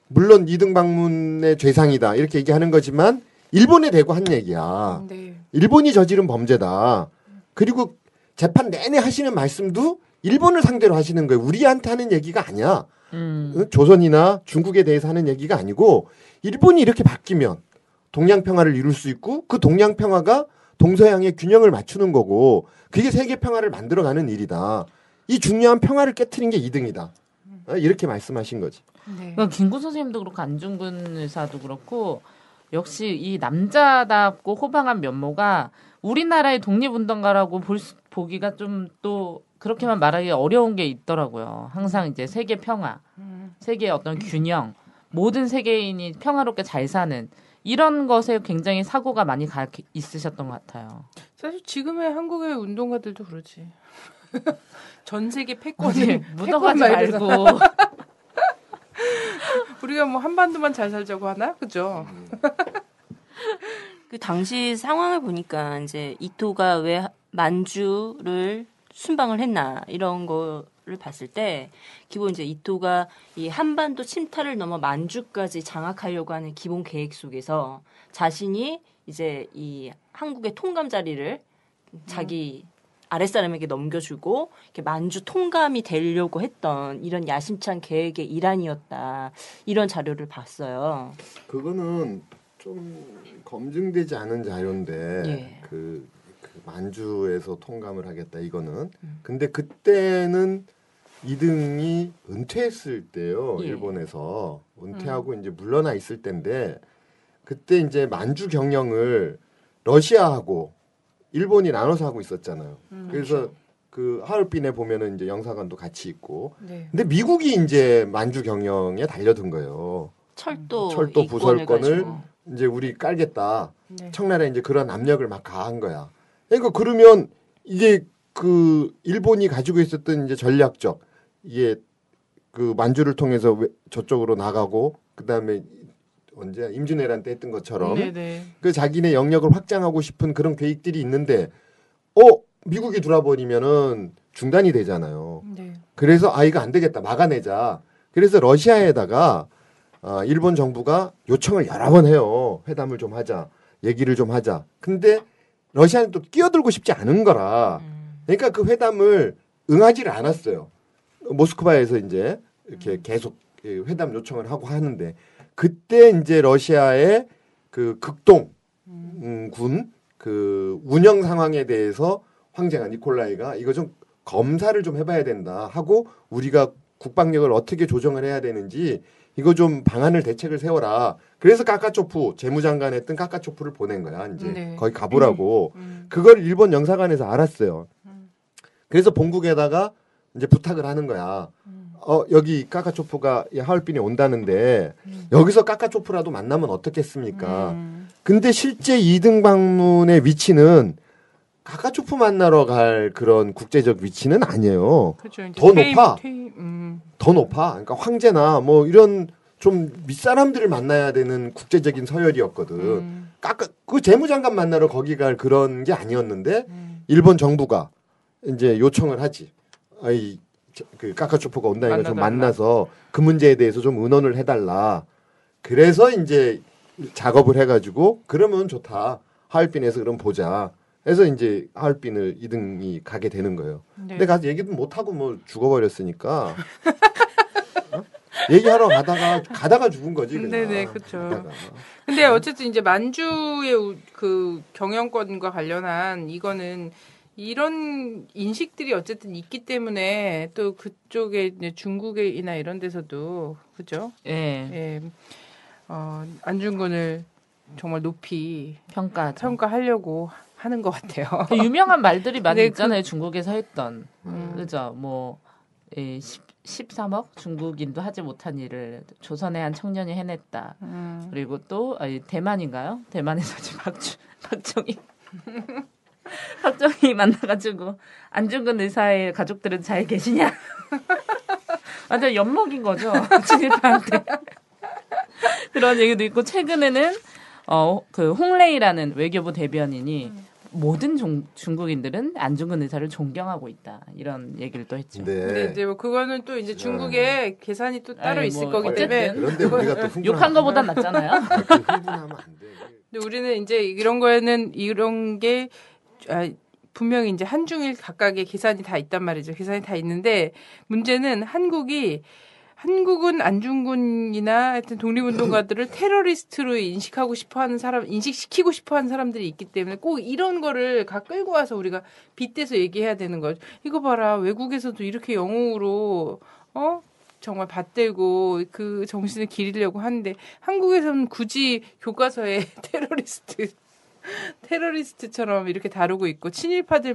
물론 이등 방문의 죄상이다. 이렇게 얘기하는 거지만 일본에 대고 한 얘기야. 네. 일본이 저지른 범죄다. 그리고 재판 내내 하시는 말씀도 일본을 상대로 하시는 거예요. 우리한테 하는 얘기가 아니야. 조선이나 중국에 대해서 하는 얘기가 아니고 일본이 이렇게 바뀌면 동양 평화를 이룰 수 있고 그 동양 평화가 동서양의 균형을 맞추는 거고 그게 세계 평화를 만들어가는 일이다. 이 중요한 평화를 깨트린 게 이등이다. 이렇게 말씀하신 거지. 네. 그러니까 김구 선생님도 그렇고 안중근 의사도 그렇고 역시 이 남자답고 호방한 면모가 우리나라의 독립운동가라고 보기가 좀 또 그렇게만 말하기 어려운 게 있더라고요. 항상 이제 세계 평화, 세계의 어떤 균형, 모든 세계인이 평화롭게 잘 사는 이런 것에 굉장히 사고가 많이 있으셨던 것 같아요. 사실 지금의 한국의 운동가들도 그렇지. 전 세계 어디 패권을 묻어가지 말고 우리가 뭐 한반도만 잘 살자고 하나? 그죠? 그 당시 상황을 보니까 이제 이토가 왜 만주를 순방을 했나 이런 거를 봤을 때 기본 이제 이토가 이 한반도 침탈을 넘어 만주까지 장악하려고 하는 기본 계획 속에서 자신이 이제 이 한국의 통감 자리를 자기 아랫사람에게 넘겨주고 이렇게 만주 통감이 되려고 했던 이런 야심찬 계획의 일환이었다. 이런 자료를 봤어요. 그거는 좀 검증되지 않은 자료인데 예. 그 만주에서 통감을 하겠다 이거는. 근데 그때는 이등이 은퇴했을 때요. 예. 일본에서 은퇴하고 이제 물러나 있을 때인데 그때 이제 만주 경영을 러시아하고 일본이 나눠서 하고 있었잖아요. 그래서 그 하얼빈에 보면은 이제 영사관도 같이 있고. 네. 근데 미국이 이제 만주 경영에 달려든 거예요. 철도 철도 이권을 부설권을 가지고. 이제 우리 깔겠다. 네. 청나라에 이제 그런 압력을 막 가한 거야. 그러니까 그러면 이게 그 일본이 가지고 있었던 이제 전략적 이게 그 만주를 통해서 저쪽으로 나가고 그다음에 언제 임진왜란 때 했던 것처럼 네네. 그 자기네 영역을 확장하고 싶은 그런 계획들이 있는데 미국이 들어와버리면은 중단이 되잖아요. 네. 그래서 이거 안 되겠다 막아내자. 그래서 러시아에다가 일본 정부가 요청을 여러 번 해요. 회담을 좀 하자. 얘기를 좀 하자. 근데 러시아는 또 끼어들고 싶지 않은 거라. 그러니까 그 회담을 응하지를 않았어요. 모스크바에서 이제 이렇게 계속 회담 요청을 하고 하는데 그때 이제 러시아의 그 극동 군 그 운영 상황에 대해서 황제가 니콜라이가 이거 좀 검사를 좀 해봐야 된다 하고 우리가 국방력을 어떻게 조정을 해야 되는지 이거 좀 방안을 대책을 세워라. 그래서 까까초프 재무장관 했던 까까초프를 보낸 거야. 이제 네. 거기 가보라고. 그걸 일본 영사관에서 알았어요. 그래서 본국에다가 이제 부탁을 하는 거야. 여기 까까초프가 하얼빈에 온다는데 여기서 까까초프라도 만나면 어떻겠습니까? 근데 실제 2등 방문의 위치는 까까초프 만나러 갈 그런 국제적 위치는 아니에요. 그렇죠. 이제 더 높아. 더 음. 높아. 그러니까 황제나 뭐 이런 좀 윗사람들을 만나야 되는 국제적인 서열이었거든. 그 재무장관 만나러 거기 갈 그런 게 아니었는데 일본 정부가 이제 요청을 하지. 그 까까초프가 온다니까 좀 만나서 그 문제에 대해서 좀 의논을 해달라. 그래서 이제 작업을 해가지고 그러면 좋다. 하얼빈에서 그럼 보자. 해서 이제 하얼빈을 2등이 가게 되는 거예요. 네. 근데 가서 얘기도 못 하고 뭐 죽어버렸으니까. 얘기하러 가다가 죽은 거지. 그냥. 네네, 그렇죠. 근데 어쨌든 이제 만주의 그 경영권과 관련한 이거는 이런 인식들이 어쨌든 있기 때문에 또 그쪽에 이제 중국이나 이런 데서도 그죠? 예. 안중근을 정말 높이 평가하려고 하는 것 같아요. 그 유명한 말들이 많이 네, 있잖아요. 중국에서 했던. 그죠? 뭐 13억 중국인도 하지 못한 일을 조선의 한 청년이 해냈다. 그리고 또 대만인가요? 대만에서 지금 박정희 만나가지고 안중근 의사의 가족들은 잘 계시냐? 완전 엿먹인 거죠. 친일파한테. 그런 얘기도 있고 최근에는 그 홍레이라는 외교부 대변인이 모든 중국인들은 안중근 의사를 존경하고 있다. 이런 얘기를 또 했죠. 네, 뭐 그거는 또 이제 중국의 계산이 또 따로 있을 거기 때문에. 그런데 우리가 또 욕한 거보단 낫잖아요. 흥분하면 안 돼. 근데 우리는 이제 이런 거에는 이런 게 분명히 이제 한중일 각각의 계산이 다 있단 말이죠. 계산이 다 있는데 문제는 한국은 안중근이나 하여튼 독립운동가들을 테러리스트로 인식시키고 싶어 하는 사람들이 있기 때문에 꼭 이런 거를 끌고 와서 우리가 빗대서 얘기해야 되는 거죠. 이거 봐라. 외국에서도 이렇게 영웅으로, 정말 받들고 그 정신을 기리려고 하는데 한국에서는 굳이 교과서에 테러리스트처럼 이렇게 다루고 있고 친일파들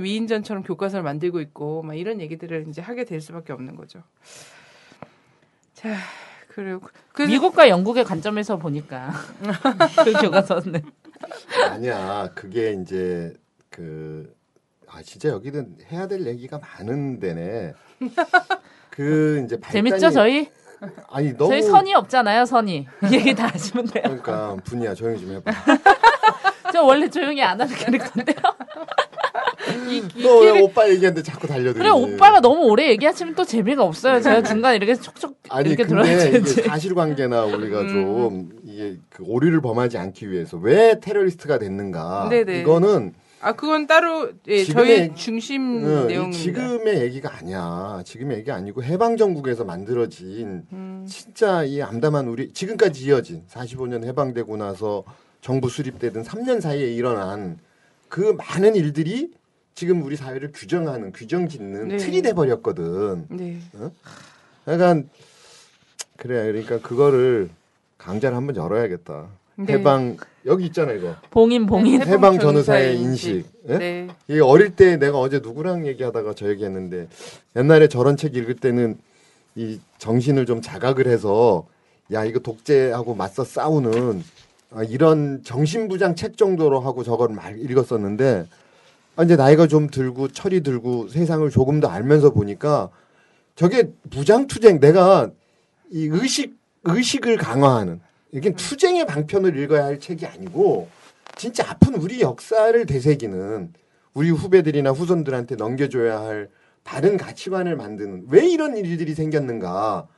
위인전처럼 교과서를 만들고 있고 막 이런 얘기들을 이제 하게 될 수밖에 없는 거죠. 자, 그리고 미국과 영국의 관점에서 보니까 그 교과서는 아니야. 그게 이제 진짜 여기는 해야 될 얘기가 많은 데네. 이제 재밌죠 저희? 아니 너무 저희 선이 없잖아요. 선이 얘기 다 하시면 돼요. 그러니까 분이야 조용히 좀 해봐. 저 원래 조용히 안 하는 캐릭터인데요. 너 왜 오빠 얘기하는데 자꾸 달려들지? 그래 오빠가 너무 오래 얘기하시면 또 재미가 없어요. 제가 중간에 이렇게 촉촉 이렇게 들어야지. 이게 사실관계나 우리가 좀 이게 그 오류를 범하지 않기 위해서 왜 테러리스트가 됐는가? 네네. 이거는 그건 따로 저희 중심 내용입니다. 지금의 얘기가 아니야. 지금의 얘기 아니고 해방정국에서 만들어진 진짜 이 암담한 지금까지 이어진 45년 해방되고 나서 정부 수립되던 3년 사이에 일어난 그 많은 일들이 지금 우리 사회를 규정짓는 틀이 돼버렸거든. 네. 약간 그러니까 그거를 강좌를 한번 열어야겠다. 네. 해방 여기 있잖아 이거. 봉인. 해방 전후사의 인식. 네. 이게 어릴 때 내가 어제 누구랑 얘기하다가 저 얘기했는데 옛날에 저런 책 읽을 때는 이 정신을 좀 자각을 해서 야 이거 독재하고 맞서 싸우는 이런 정신부장 책 정도로 하고 저걸 막 읽었었는데 이제 나이가 좀 들고 철이 들고 세상을 조금 더 알면서 보니까 저게 무장투쟁 내가 이 의식을 강화하는 이게 투쟁의 방편을 읽어야 할 책이 아니고 진짜 아픈 우리 역사를 되새기는 우리 후배들이나 후손들한테 넘겨줘야 할 바른 가치관을 만드는 왜 이런 일들이 생겼는가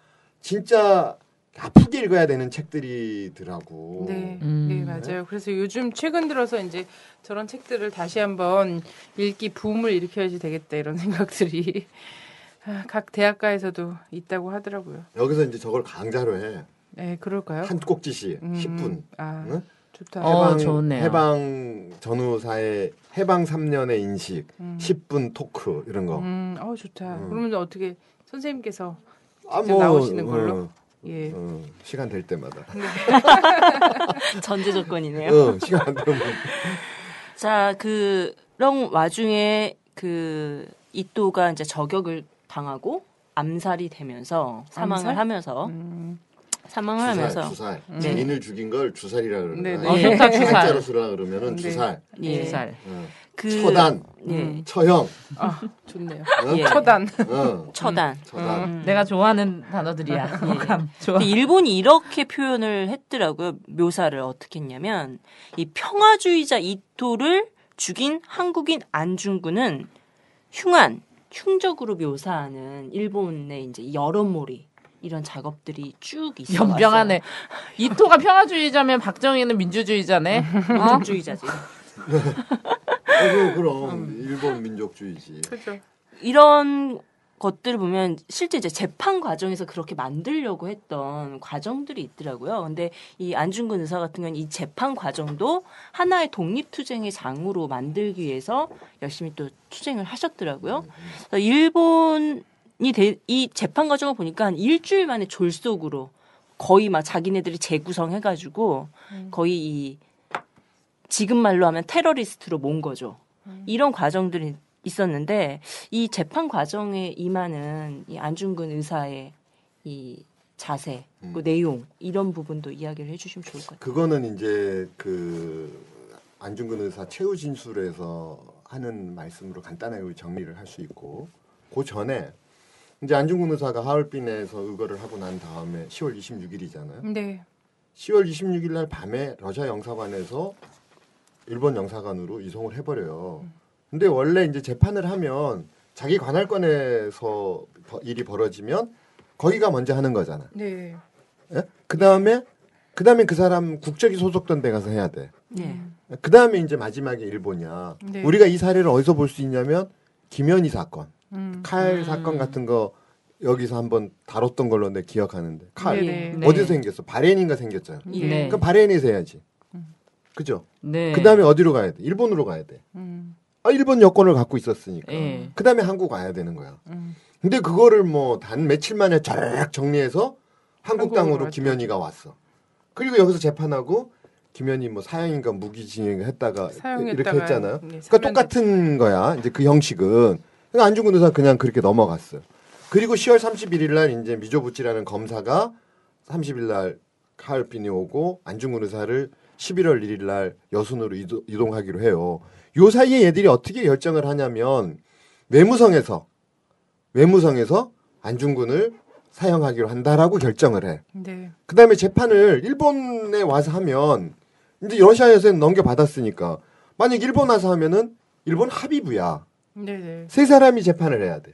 진짜 아프게 읽어야 되는 책들이더라고. 네, 네 맞아요. 그래서 요즘 최근 들어서 이제 저런 책들을 다시 한번 읽기 붐을 일으켜야지 되겠다 이런 생각들이 각 대학가에서도 있다고 하더라고요. 여기서 이제 저걸 강좌로 해. 네, 그럴까요? 한 꼭지씩 10분. 아, 응? 좋다. 좋네요. 해방 전후사의 해방 3년의 인식, 10분 토크 이런 거. 좋다. 그러면 어떻게 선생님께서 아, 직접 나오시는 걸로? 예. 시간 될 때마다. 전제 조건이네요. 시간 안 되면. 자, 그런 와중에 그 이토가 이제 저격을 당하고 암살이 되면서 사망을 하면서 주살. 지인을 죽인 걸 주살이라 그러는 네, 거야. 네. 좋다, 주살. 한자로 쓰라 그러면은 네. 주살. 예. 살. 처단. 처형. 아, 좋네요. 예. 처단. 처단. 내가 좋아하는 단어들이야. 좋아. 근데 일본이 이렇게 표현을 했더라고요. 묘사를 어떻게 했냐면 이 평화주의자 이토를 죽인 한국인 안중근은 흉적으로 묘사하는 일본의 이제 여론몰이 이런 작업들이 쭉 있어. 연병하네. 이토가 평화주의자면 박정희는 민주주의자네. 민족주의자지. 그럼 일본 민족주의지. 그렇죠. 이런 것들을 보면 실제 이제 재판 과정에서 그렇게 만들려고 했던 과정들이 있더라고요. 근데 이 안중근 의사 같은 경우는 이 재판 과정도 하나의 독립투쟁의 장으로 만들기 위해서 열심히 또 투쟁을 하셨더라고요. 그래서 일본이 이 재판 과정을 보니까 한 일주일 만에 졸속으로 거의 막 자기네들이 재구성해가지고 거의 이 지금 말로 하면 테러리스트로 모은 거죠. 이런 과정들이 있었는데 이 재판 과정에 임하는 이 안중근 의사의 이 자세, 그 내용 이런 부분도 이야기를 해주시면 좋을 것 같아요. 그거는 이제 그 안중근 의사 최후 진술에서 하는 말씀으로 간단하게 우리 정리를 할 수 있고, 그 전에 이제 안중근 의사가 하얼빈에서 의거를 하고 난 다음에 10월 26일이잖아요. 네. 10월 26일 날 밤에 러시아 영사관에서 일본 영사관으로 이송을 해버려요. 근데 원래 이제 재판을 하면 자기 관할권에서 일이 벌어지면 거기가 먼저 하는 거잖아. 네. 예? 그다음에 그 사람 국적이 소속된 데 가서 해야 돼. 네. 그다음에 이제 마지막에 일본이야. 네. 우리가 이 사례를 어디서 볼 수 있냐면 김현희 사건, 칼 사건 같은 거 여기서 한번 다뤘던 걸로 내 기억하는데 칼 네네. 어디서 생겼어? 바레인인가 생겼잖아. 네. 그럼 바레인에서 해야지. 그죠? 네. 그다음에 어디로 가야 돼? 일본으로 가야 돼. 일본 여권을 갖고 있었으니까. 네. 그다음에 한국 와야 되는 거야. 근데 그거를 뭐 단 며칠 만에 쫙 정리해서 한국 땅으로 김현희가 왔어. 그리고 여기서 재판하고 김현희 뭐 사형인가 무기징역 했다가 이렇게 했잖아요. 네, 그러니까 똑같은 거야. 이제 그 형식은. 그러니까 안중근 의사 그냥 그렇게 넘어갔어요. 그리고 10월 31일 날 이제 미조부치라는 검사가 30일 날 하얼빈이 오고 안중근 의사를 11월 1일 날 여순으로 이동하기로 해요. 요 사이에 얘들이 어떻게 결정을 하냐면 외무성에서 안중근을 사형하기로 한다라고 결정을 해. 네. 그다음에 재판을 일본에 와서 하면 이제 러시아에서는 넘겨받았으니까 만약 일본 와서 하면은 일본 합의부야. 네네. 세 사람이 재판을 해야 돼.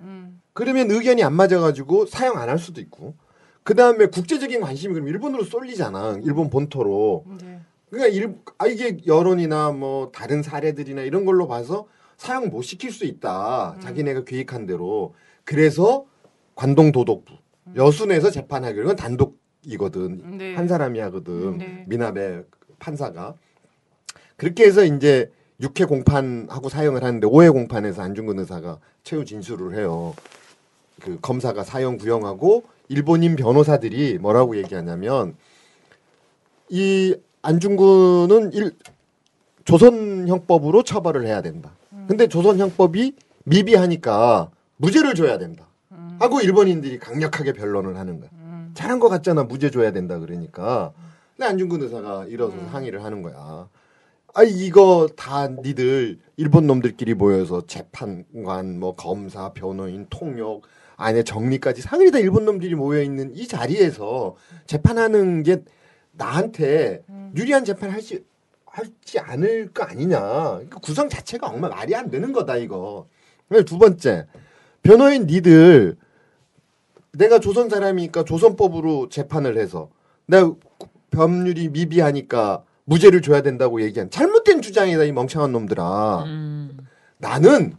그러면 의견이 안 맞아가지고 사형 안 할 수도 있고. 그다음에 국제적인 관심이 그럼 일본으로 쏠리잖아. 일본 본토로. 네. 그러니까 이게 여론이나 뭐 다른 사례들이나 이런 걸로 봐서 사형 못 시킬 수 있다. 자기네가 계획한 대로. 그래서 관동도독부 여순에서 재판하기로. 이건 단독이거든. 네. 한 사람이 하거든. 네. 미나베 판사가. 그렇게 해서 이제 6회 공판하고 사형을 하는데 5회 공판에서 안중근 의사가 최후 진술을 해요. 그 검사가 사형 구형하고 일본인 변호사들이 뭐라고 얘기하냐면 이 안중근은 조선형법으로 처벌을 해야 된다. 근데 조선형법이 미비하니까 무죄를 줘야 된다. 하고 일본인들이 강력하게 변론을 하는 거야. 잘한 것 같잖아. 무죄 줘야 된다 그러니까. 근데 안중근 의사가 일어서서 항의를 하는 거야. 이거 다 니들 일본 놈들끼리 모여서 재판관, 뭐 검사, 변호인, 통역, 안에 정리까지 상일이 다 일본 놈들이 모여 있는 이 자리에서 재판하는 게 나한테 유리한 재판을 하지 않을 거 아니냐. 그 구성 자체가 정말 말이 안 되는 거다 이거. 두 번째, 변호인 니들 내가 조선 사람이니까 조선법으로 재판을 해서 내가 법률이 미비하니까 무죄를 줘야 된다고 얘기한 잘못된 주장이다 이 멍청한 놈들아. 나는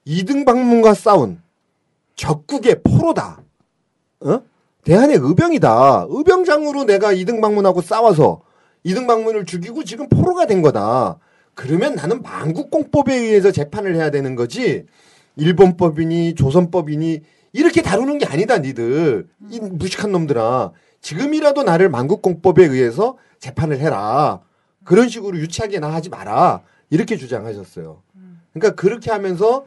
이등방문과 싸운 적국의 포로다. 어? 대한의 의병이다. 의병장으로 내가 이등방문하고 싸워서 이등방문을 죽이고 지금 포로가 된 거다. 그러면 나는 만국공법에 의해서 재판을 해야 되는 거지. 일본법이니 조선법이니 이렇게 다루는 게 아니다. 니들. 이 무식한 놈들아. 지금이라도 나를 만국공법에 의해서 재판을 해라. 그런 식으로 유치하게나 하지 마라. 이렇게 주장하셨어요. 그러니까 그렇게 하면서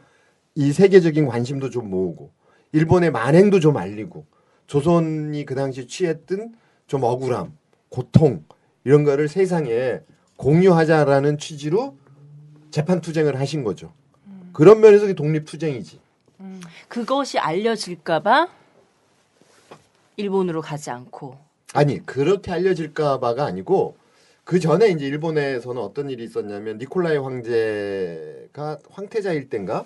이 세계적인 관심도 좀 모으고 일본의 만행도 좀 알리고 조선이 그 당시 취했던 좀 억울함, 고통 이런 거를 세상에 공유하자라는 취지로 재판투쟁을 하신 거죠. 그런 면에서 독립투쟁이지. 그것이 알려질까봐 일본으로 가지 않고. 아니 그렇게 알려질까봐가 아니고 그 전에 이제 일본에서는 어떤 일이 있었냐면 니콜라이 황제가 황태자일 땐가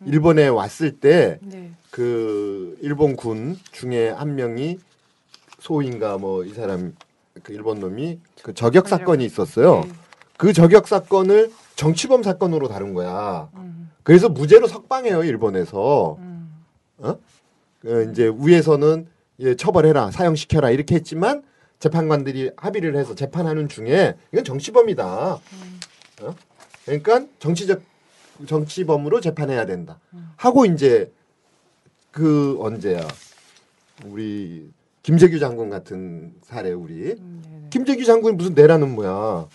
일본에 왔을 때 그 일본 군 중에 한 명이 소인가 뭐 이 사람 그 일본 놈이 그 저격 사건이 있었어요. 그 저격 사건을 정치범 사건으로 다룬 거야. 그래서 무죄로 석방해요 일본에서. 어? 이제 위에서는 예, 처벌해라 사형시켜라 이렇게 했지만 재판관들이 합의를 해서 재판하는 중에 이건 정치범이다. 어? 그러니까 정치범으로 재판해야 된다. 하고 이제 그 언제야 우리 김재규 장군 같은 사례 우리 김재규 장군이 무슨 내라는 뭐야.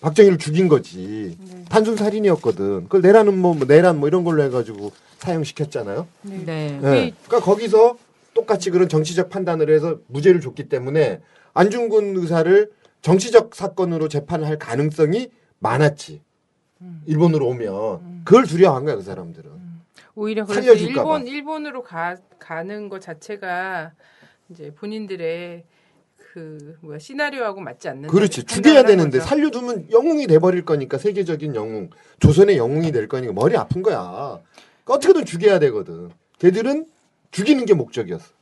박정희를 죽인 거지. 단순 살인이었거든. 그걸 내란 뭐 이런 걸로 해가지고 사형시켰잖아요. 네. 그러니까 거기서 똑같이 그런 정치적 판단을 해서 무죄를 줬기 때문에 안중근 의사를 정치적 사건으로 재판할 가능성이 많았지. 일본으로 오면 그걸 두려워한 거야 그 사람들은. 오히려 그래서 일본으로 가는 것 자체가 이제 본인들의 그 뭐야 시나리오하고 맞지 않는. 그렇지. 죽여야 되는데 거죠. 살려두면 영웅이 돼버릴 거니까 세계적인 영웅, 조선의 영웅이 될 거니까 머리 아픈 거야. 그러니까 어떻게든 죽여야 되거든. 걔들은 죽이는 게 목적이었어.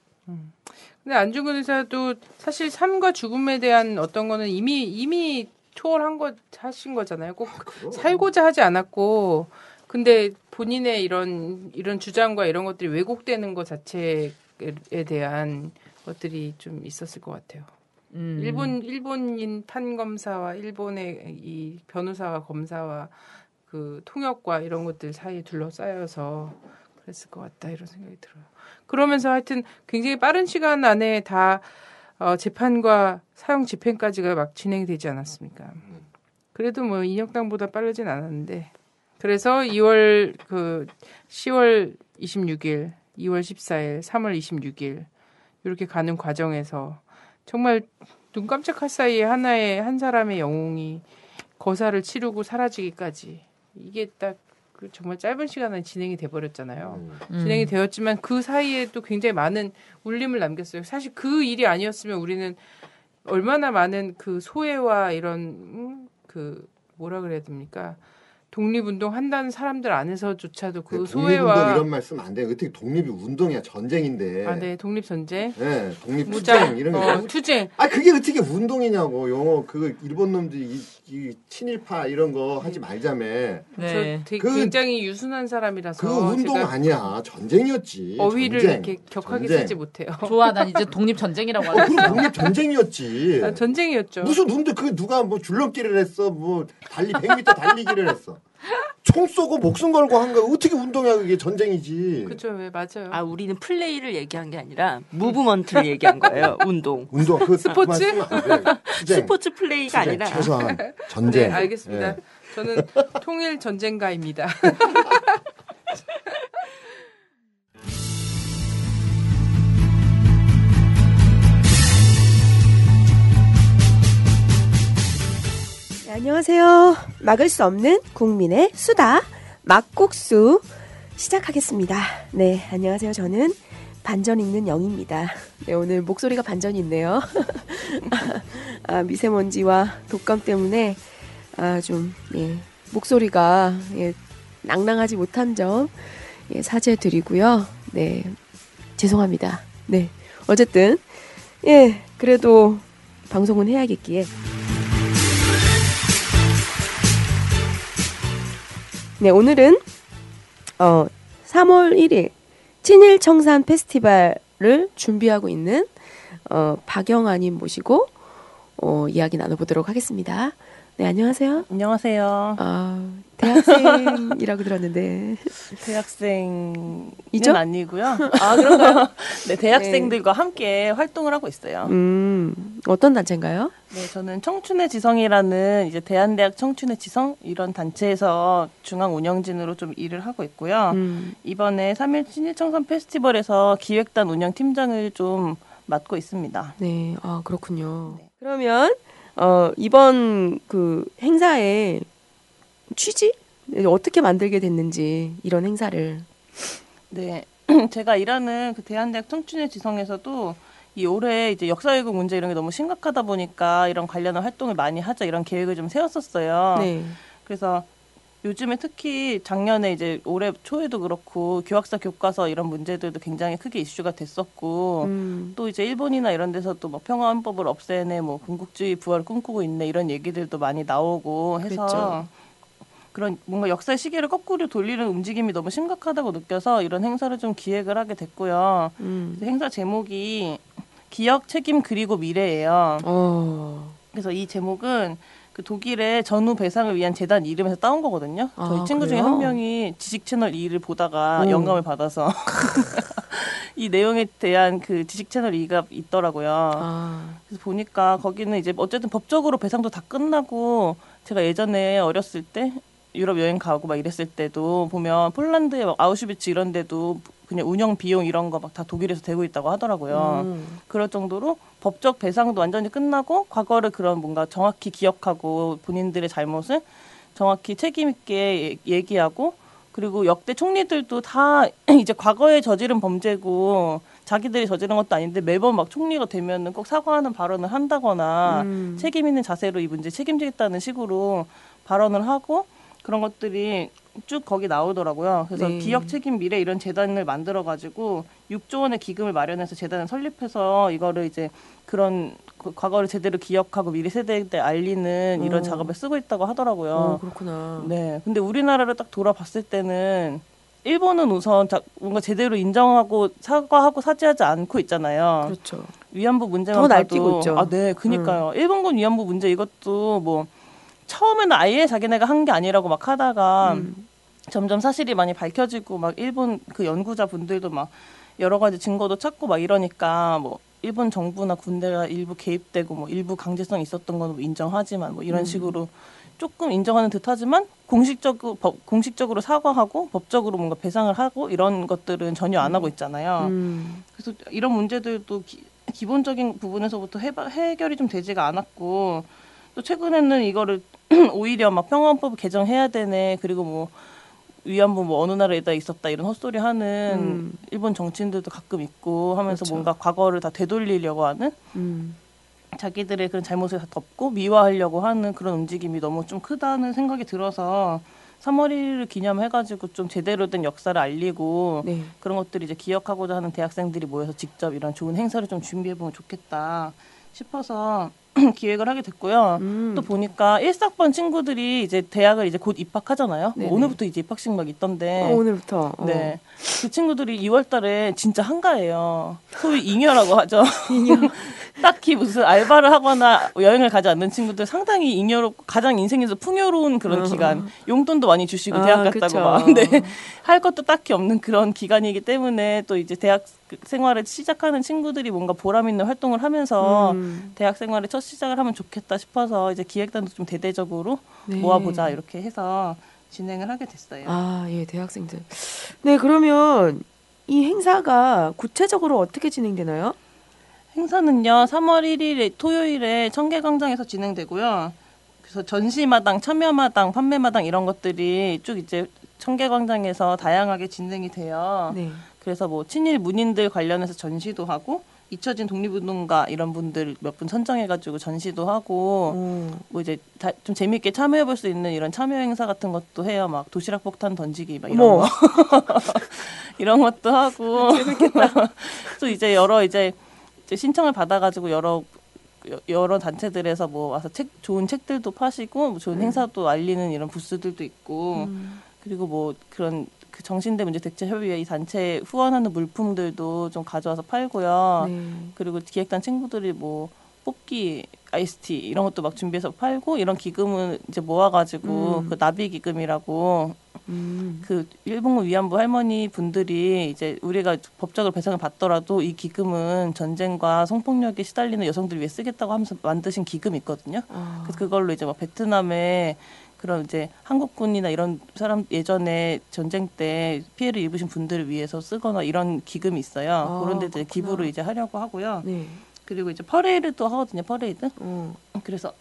근데 안중근 의사도 사실 삶과 죽음에 대한 어떤 거는 이미 초월한 거 하신 거잖아요. 꼭 살고자 하지 않았고, 근데 본인의 이런 주장과 이런 것들이 왜곡되는 것 자체에 대한 것들이 좀 있었을 것 같아요. 일본인 판검사와 일본의 이 변호사와 검사와 그 통역과 이런 것들 사이에 둘러싸여서 그랬을 것 같다 이런 생각이 들어요. 그러면서 하여튼 굉장히 빠른 시간 안에 다 재판과 사형 집행까지가 막 진행되지 않았습니까? 그래도 뭐 인혁당보다 빠르진 않았는데 그래서 10월 26일, 2월 14일, 3월 26일 이렇게 가는 과정에서 정말 눈 깜짝할 사이에 한 사람의 영웅이 거사를 치르고 사라지기까지 이게 딱 정말 짧은 시간에 진행이 돼버렸잖아요. 진행이 되었지만 그 사이에 또 굉장히 많은 울림을 남겼어요. 사실 그 일이 아니었으면 우리는 얼마나 많은 그 소외와 이런 그 뭐라 그래야 됩니까? 독립운동 한다는 사람들 안에서조차도 그 소외와 독립운동 이런 말씀 안 돼. 어떻게 독립이 운동이야 전쟁인데. 아, 네, 독립전쟁. 네, 독립투쟁 이런 거. 투쟁. 아 그게 어떻게 운동이냐고. 영어 그 일본 놈들이 이 친일파 이런 거 하지 말자며. 네. 굉장히 유순한 사람이라서. 그 운동 아니야. 전쟁이었지. 어휘를 이렇게 격하게 쓰지 못해요. 좋아, 난 이제 독립전쟁이라고 하고. 그럼 독립전쟁이었지. 아, 전쟁이었죠. 무슨 놈들 그 누가 뭐 줄넘기를 했어. 뭐 100m 달리기를 했어. 총 쏘고 목숨 걸고 한 거 어떻게 운동이야 그게 전쟁이지. 그렇죠, 왜 맞아요. 아 우리는 플레이를 얘기한 게 아니라 무브먼트를 얘기한 거예요. 운동 그 스포츠 스포츠 플레이가 아니라 최소한 전쟁. 네, 알겠습니다. 네. 저는 통일 전쟁가입니다. 네, 안녕하세요. 막을 수 없는 국민의 수다 막국수 시작하겠습니다. 네, 안녕하세요. 저는 반전 있는 영입니다. 네, 오늘 목소리가 반전이 있네요. 미세먼지와 독감 때문에 좀 목소리가 낭낭하지 못한 점 사죄드리고요. 네, 죄송합니다. 네. 어쨌든 예, 그래도 방송은 해야겠기에. 네, 오늘은 3월 1일 친일청산 페스티벌을 준비하고 있는 박영아님 모시고 이야기 나눠보도록 하겠습니다. 네, 안녕하세요. 안녕하세요. 대학생이라고 들었는데. 대학생은 이죠? 아니고요. 아, 그런가요? 네, 대학생들과 함께 활동을 하고 있어요. 어떤 단체인가요? 네, 저는 청춘의 지성이라는 이제 대한대학 청춘의 지성 이런 단체에서 중앙 운영진으로 좀 일을 하고 있고요. 이번에 3.1 친일청산 페스티벌에서 기획단 운영팀장을 좀 맡고 있습니다. 네, 아, 그렇군요. 네. 그러면 이번 그 행사의 취지? 어떻게 만들게 됐는지 이런 행사를. 네, 제가 일하는 그 대한대학 청춘의 지성에서도 이 올해 이제 역사왜곡 문제 이런 게 너무 심각하다 보니까 이런 관련한 활동을 많이 하자 이런 계획을 좀 세웠었어요. 네. 그래서 요즘에 특히 작년에 이제 올해 초에도 그렇고 교학사 교과서 이런 문제들도 굉장히 크게 이슈가 됐었고 또 이제 일본이나 이런 데서도 뭐 평화헌법을 없애네 뭐 군국주의 부활을 꿈꾸고 있네 이런 얘기들도 많이 나오고 해서 그랬죠. 그런 뭔가 역사의 시계를 거꾸로 돌리는 움직임이 너무 심각하다고 느껴서 이런 행사를 좀 기획을 하게 됐고요. 행사 제목이 기억, 책임, 그리고 미래예요. 그래서 이 제목은 그 독일의 전후 배상을 위한 재단 이름에서 따온 거거든요. 저희 친구 중에 한 명이 지식 채널 2를 보다가 영감을 받아서 이 내용에 대한 그 지식 채널 2가 있더라고요. 그래서 보니까 거기는 이제 어쨌든 법적으로 배상도 다 끝나고 제가 예전에 어렸을 때 유럽 여행 가고 막 이랬을 때도 보면 폴란드에 막 아우슈비츠 이런 데도 그냥 운영 비용 이런 거 막 다 독일에서 대고 있다고 하더라고요. 그럴 정도로 법적 배상도 완전히 끝나고 과거를 그런 뭔가 정확히 기억하고 본인들의 잘못을 정확히 책임 있게 얘기하고 그리고 역대 총리들도 다 이제 과거에 저지른 범죄고 자기들이 저지른 것도 아닌데 매번 막 총리가 되면은 꼭 사과하는 발언을 한다거나 책임 있는 자세로 이 문제 책임지겠다는 식으로 발언을 하고 그런 것들이 쭉 거기 나오더라고요. 그래서 네. 기억, 책임, 미래 이런 재단을 만들어가지고 6조 원의 기금을 마련해서 재단을 설립해서 이거를 이제 그런 그 과거를 제대로 기억하고 미래 세대에 알리는 이런 작업을 쓰고 있다고 하더라고요. 그렇구나. 네. 근데 우리나라를 딱 돌아봤을 때는 일본은 우선 뭔가 제대로 인정하고 사과하고 사죄하지 않고 있잖아요. 그렇죠. 위안부 문제만 더 봐도 날뛰고 있죠. 아, 네, 그니까요. 일본군 위안부 문제 이것도 뭐 처음에는 아예 자기네가 한 게 아니라고 막 하다가 점점 사실이 많이 밝혀지고 막 일본 그 연구자 분들도 막 여러 가지 증거도 찾고 막 이러니까 뭐 일본 정부나 군대가 일부 개입되고 뭐 일부 강제성이 있었던 건 인정하지만 뭐 이런 식으로 조금 인정하는 듯하지만 공식적으로 사과하고 법적으로 뭔가 배상을 하고 이런 것들은 전혀 안 하고 있잖아요. 그래서 이런 문제들도 기본적인 부분에서부터 해결이 좀 되지가 않았고 또 최근에는 이거를 오히려 막 평화헌법 개정해야 되네 그리고 뭐 위안부 뭐 어느 나라에다 있었다 이런 헛소리 하는 일본 정치인들도 가끔 있고 하면서 그렇죠. 뭔가 과거를 다 되돌리려고 하는 자기들의 그런 잘못을 다 덮고 미화하려고 하는 그런 움직임이 너무 좀 크다는 생각이 들어서 3월 1일을 기념해가지고 좀 제대로 된 역사를 알리고 네. 그런 것들을 이제 기억하고자 하는 대학생들이 모여서 직접 이런 좋은 행사를 좀 준비해보면 좋겠다 싶어서 기획을 하게 됐고요. 또 보니까 1학번 친구들이 이제 대학을 이제 곧 입학하잖아요. 뭐 오늘부터 이제 입학식 막 있던데. 오늘부터. 네. 그 친구들이 2월 달에 진짜 한가해요. 소위 잉여라고 하죠. 딱히 무슨 알바를 하거나 여행을 가지 않는 친구들 상당히 잉여롭고 가장 인생에서 풍요로운 그런 기간. 용돈도 많이 주시고 대학 갔다고 그쵸. 막. 네. 할 것도 딱히 없는 그런 기간이기 때문에 또 이제 대학 생활을 시작하는 친구들이 뭔가 보람 있는 활동을 하면서 대학 생활의 첫 시작을 하면 좋겠다 싶어서 이제 기획단도 좀 대대적으로 모아보자 이렇게 해서 진행을 하게 됐어요. 아, 예, 대학생들. 네, 그러면 이 행사가 구체적으로 어떻게 진행되나요? 행사는요, 3월 1일 토요일에 청계광장에서 진행되고요. 그래서 전시마당, 참여마당, 판매마당 이런 것들이 쭉 이제 청계광장에서 다양하게 진행이 돼요. 네. 그래서 뭐 친일 문인들 관련해서 전시도 하고 잊혀진 독립운동가 이런 분들 몇 분 선정해가지고 전시도 하고 뭐 이제 좀 재미있게 참여해볼 수 있는 이런 참여 행사 같은 것도 해요. 막 도시락 폭탄 던지기 막 이런 거 이런 것도 하고 또 이제 여러 이제 신청을 받아가지고 여러 단체들에서 뭐 와서 좋은 책들도 파시고 뭐 좋은 행사도 알리는 이런 부스들도 있고 그리고 뭐 그런 그 정신대 문제 대체 협의회 이 단체에 후원하는 물품들도 좀 가져와서 팔고요. 그리고 기획단 친구들이 뭐 뽑기 아이스티 이런 것도 막 준비해서 팔고 이런 기금을 이제 모아가지고 그 나비 기금이라고 그 일본군 위안부 할머니 분들이 이제 우리가 법적으로 배상을 받더라도 이 기금은 전쟁과 성폭력에 시달리는 여성들을 위해 쓰겠다고 하면서 만드신 기금이 있거든요. 그래서 그걸로 이제 막 베트남에 그런 이제 한국군이나 이런 사람 예전에 전쟁 때 피해를 입으신 분들을 위해서 쓰거나 이런 기금이 있어요. 그런 데들 기부를 이제 하려고 하고요. 그리고 이제 퍼레이드도 하거든요. 퍼레이드. 그래서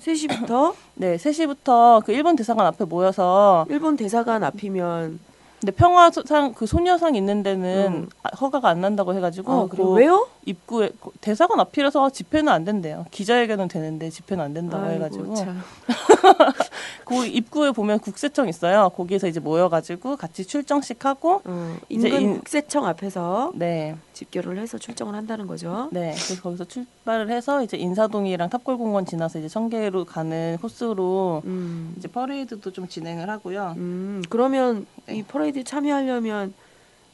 3시부터? 네, 3시부터 그 일본 대사관 앞에 모여서 일본 대사관 앞이면 근데 평화상 그 소녀상 있는 데는 허가가 안 난다고 해가지고 그리고 왜요? 입구에 대사관 앞이라서 집회는 안 된대요. 기자회견은 되는데 집회는 안 된다고 해가지고 그 입구에 보면 국세청 있어요. 거기에서 이제 모여가지고 같이 출정식 하고 인근 국세청 앞에서 네. 집결을 해서 출정을 한다는 거죠. 네, 그래서 거기서 출발을 해서 이제 인사동이랑 탑골공원 지나서 이제 청계로 가는 코스로 이제 퍼레이드도 좀 진행을 하고요. 그러면 이 퍼레이드 참여하려면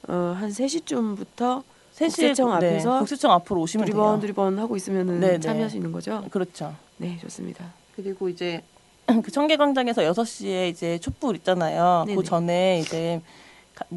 한 3시쯤부터 3시에 국세청 앞에서 국세청 앞으로 오시면 돼요. 두리번 하고 있으면은 참여할 수 있는 거죠? 그렇죠. 네, 좋습니다. 그리고 이제 그 청계광장에서 6시에 이제 촛불 있잖아요. 네네. 그 전에 이제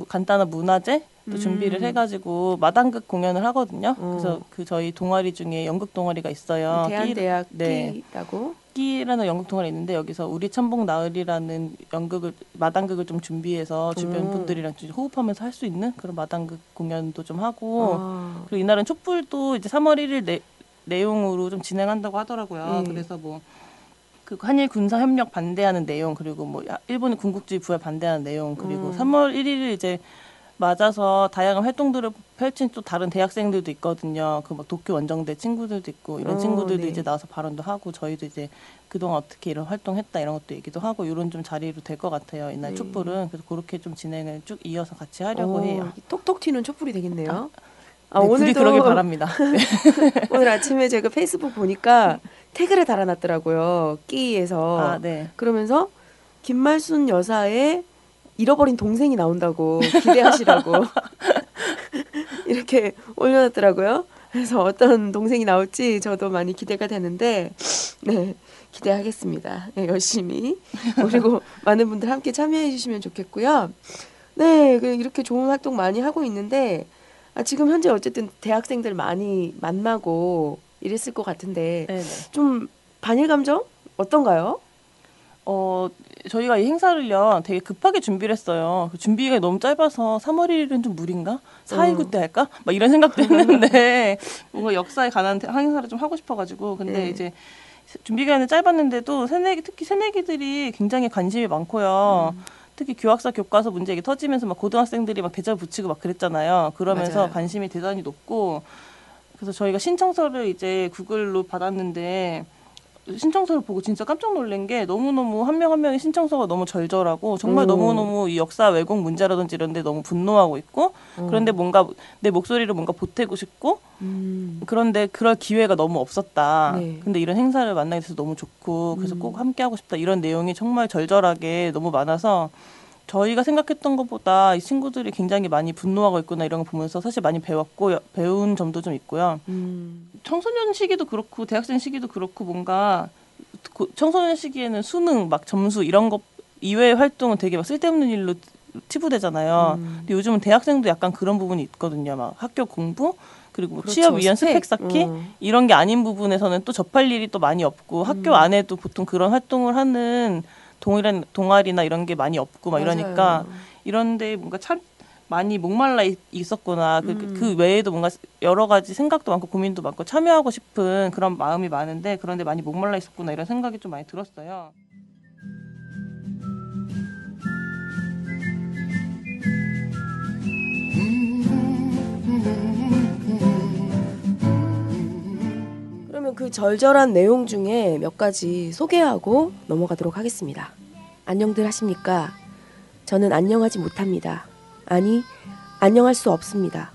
간단한 문화제 또 준비를 해가지고 마당극 공연을 하거든요. 그래서 그 저희 동아리 중에 연극 동아리가 있어요. 대한대학 끼라고? 끼라는 연극 동아리 있는데 여기서 우리 천복 나으리라는 연극을 마당극을 좀 준비해서 주변 분들이랑 좀 호흡하면서 할 수 있는 그런 마당극 공연도 좀 하고 그리고 이날은 촛불도 이제 3월 1일 내용으로 좀 진행한다고 하더라고요. 그래서 뭐 그 한일 군사 협력 반대하는 내용 그리고 뭐 일본의 군국주의 부활 반대하는 내용 그리고 3월 1일을 이제 맞아서 다양한 활동들을 펼친 또 다른 대학생들도 있거든요. 그 막 도쿄 원정대 친구들도 있고 이런 친구들도 이제 나와서 발언도 하고 저희도 이제 그동안 어떻게 이런 활동했다 이런 것도 얘기도 하고 이런 좀 자리로 될 것 같아요. 이날 촛불은 그래서 그렇게 좀 진행을 쭉 이어서 같이 하려고 해요. 톡톡 튀는 촛불이 되겠네요. 네, 오늘도 그러길 바랍니다. 네. 오늘 아침에 제가 페이스북 보니까 태그를 달아놨더라고요. 끼에서. 네. 그러면서 김말순 여사의 잃어버린 동생이 나온다고 기대하시라고 이렇게 올려놨더라고요. 그래서 어떤 동생이 나올지 저도 많이 기대가 되는데 네 기대하겠습니다. 네, 열심히 그리고 많은 분들 함께 참여해 주시면 좋겠고요. 네 이렇게 좋은 활동 많이 하고 있는데 지금 현재 어쨌든 대학생들 많이 만나고 이랬을 것 같은데 네네. 좀 반일 감정 어떤가요? 저희가 이 행사를요 되게 급하게 준비를 했어요. 준비가 너무 짧아서 3월 1일은 좀 무리인가? 4.19 때 할까? 막 이런 생각도 했는데 뭔가 역사에 관한 행사를 좀 하고 싶어가지고 근데 이제 준비 기간이 짧았는데도 특히 새내기들이 굉장히 관심이 많고요. 특히 교학사 교과서 문제 터지면서 막 고등학생들이 막 대자보 붙이고 막 그랬잖아요. 그러면서 맞아요. 관심이 대단히 높고 그래서 저희가 신청서를 이제 구글로 받았는데 신청서를 보고 진짜 깜짝 놀란 게 너무너무 한 명 한 명의 신청서가 너무 절절하고 정말 너무너무 이 역사 왜곡 문제라든지 이런 데 너무 분노하고 있고 그런데 뭔가 내 목소리를 뭔가 보태고 싶고 그런데 그럴 기회가 너무 없었다. 네. 근데 이런 행사를 만나게 돼서 너무 좋고 그래서 꼭 함께 하고 싶다. 이런 내용이 정말 절절하게 너무 많아서 저희가 생각했던 것보다 이 친구들이 굉장히 많이 분노하고 있구나 이런 거 보면서 사실 많이 배운 점도 좀 있고요. 청소년 시기도 그렇고 대학생 시기도 그렇고 뭔가 청소년 시기에는 수능 막 점수 이런 것 이외의 활동은 되게 막 쓸데없는 일로 치부되잖아요. 근데 요즘은 대학생도 약간 그런 부분이 있거든요. 막 학교 공부 그리고 그렇죠. 취업 위한 스펙 쌓기 이런 게 아닌 부분에서는 또 접할 일이 또 많이 없고 학교 안에도 보통 그런 활동을 하는 동아리나 이런 게 많이 없고 막 맞아요. 이러니까 이런데 뭔가 참 많이 목말라 있었구나. 그 외에도 뭔가 여러 가지 생각도 많고 고민도 많고 참여하고 싶은 그런 마음이 많은데 그런데 많이 목말라 있었구나 이런 생각이 좀 많이 들었어요. 그 절절한 내용 중에 몇 가지 소개하고 넘어가도록 하겠습니다. 안녕들 하십니까? 저는 안녕하지 못합니다. 아니, 안녕할 수 없습니다.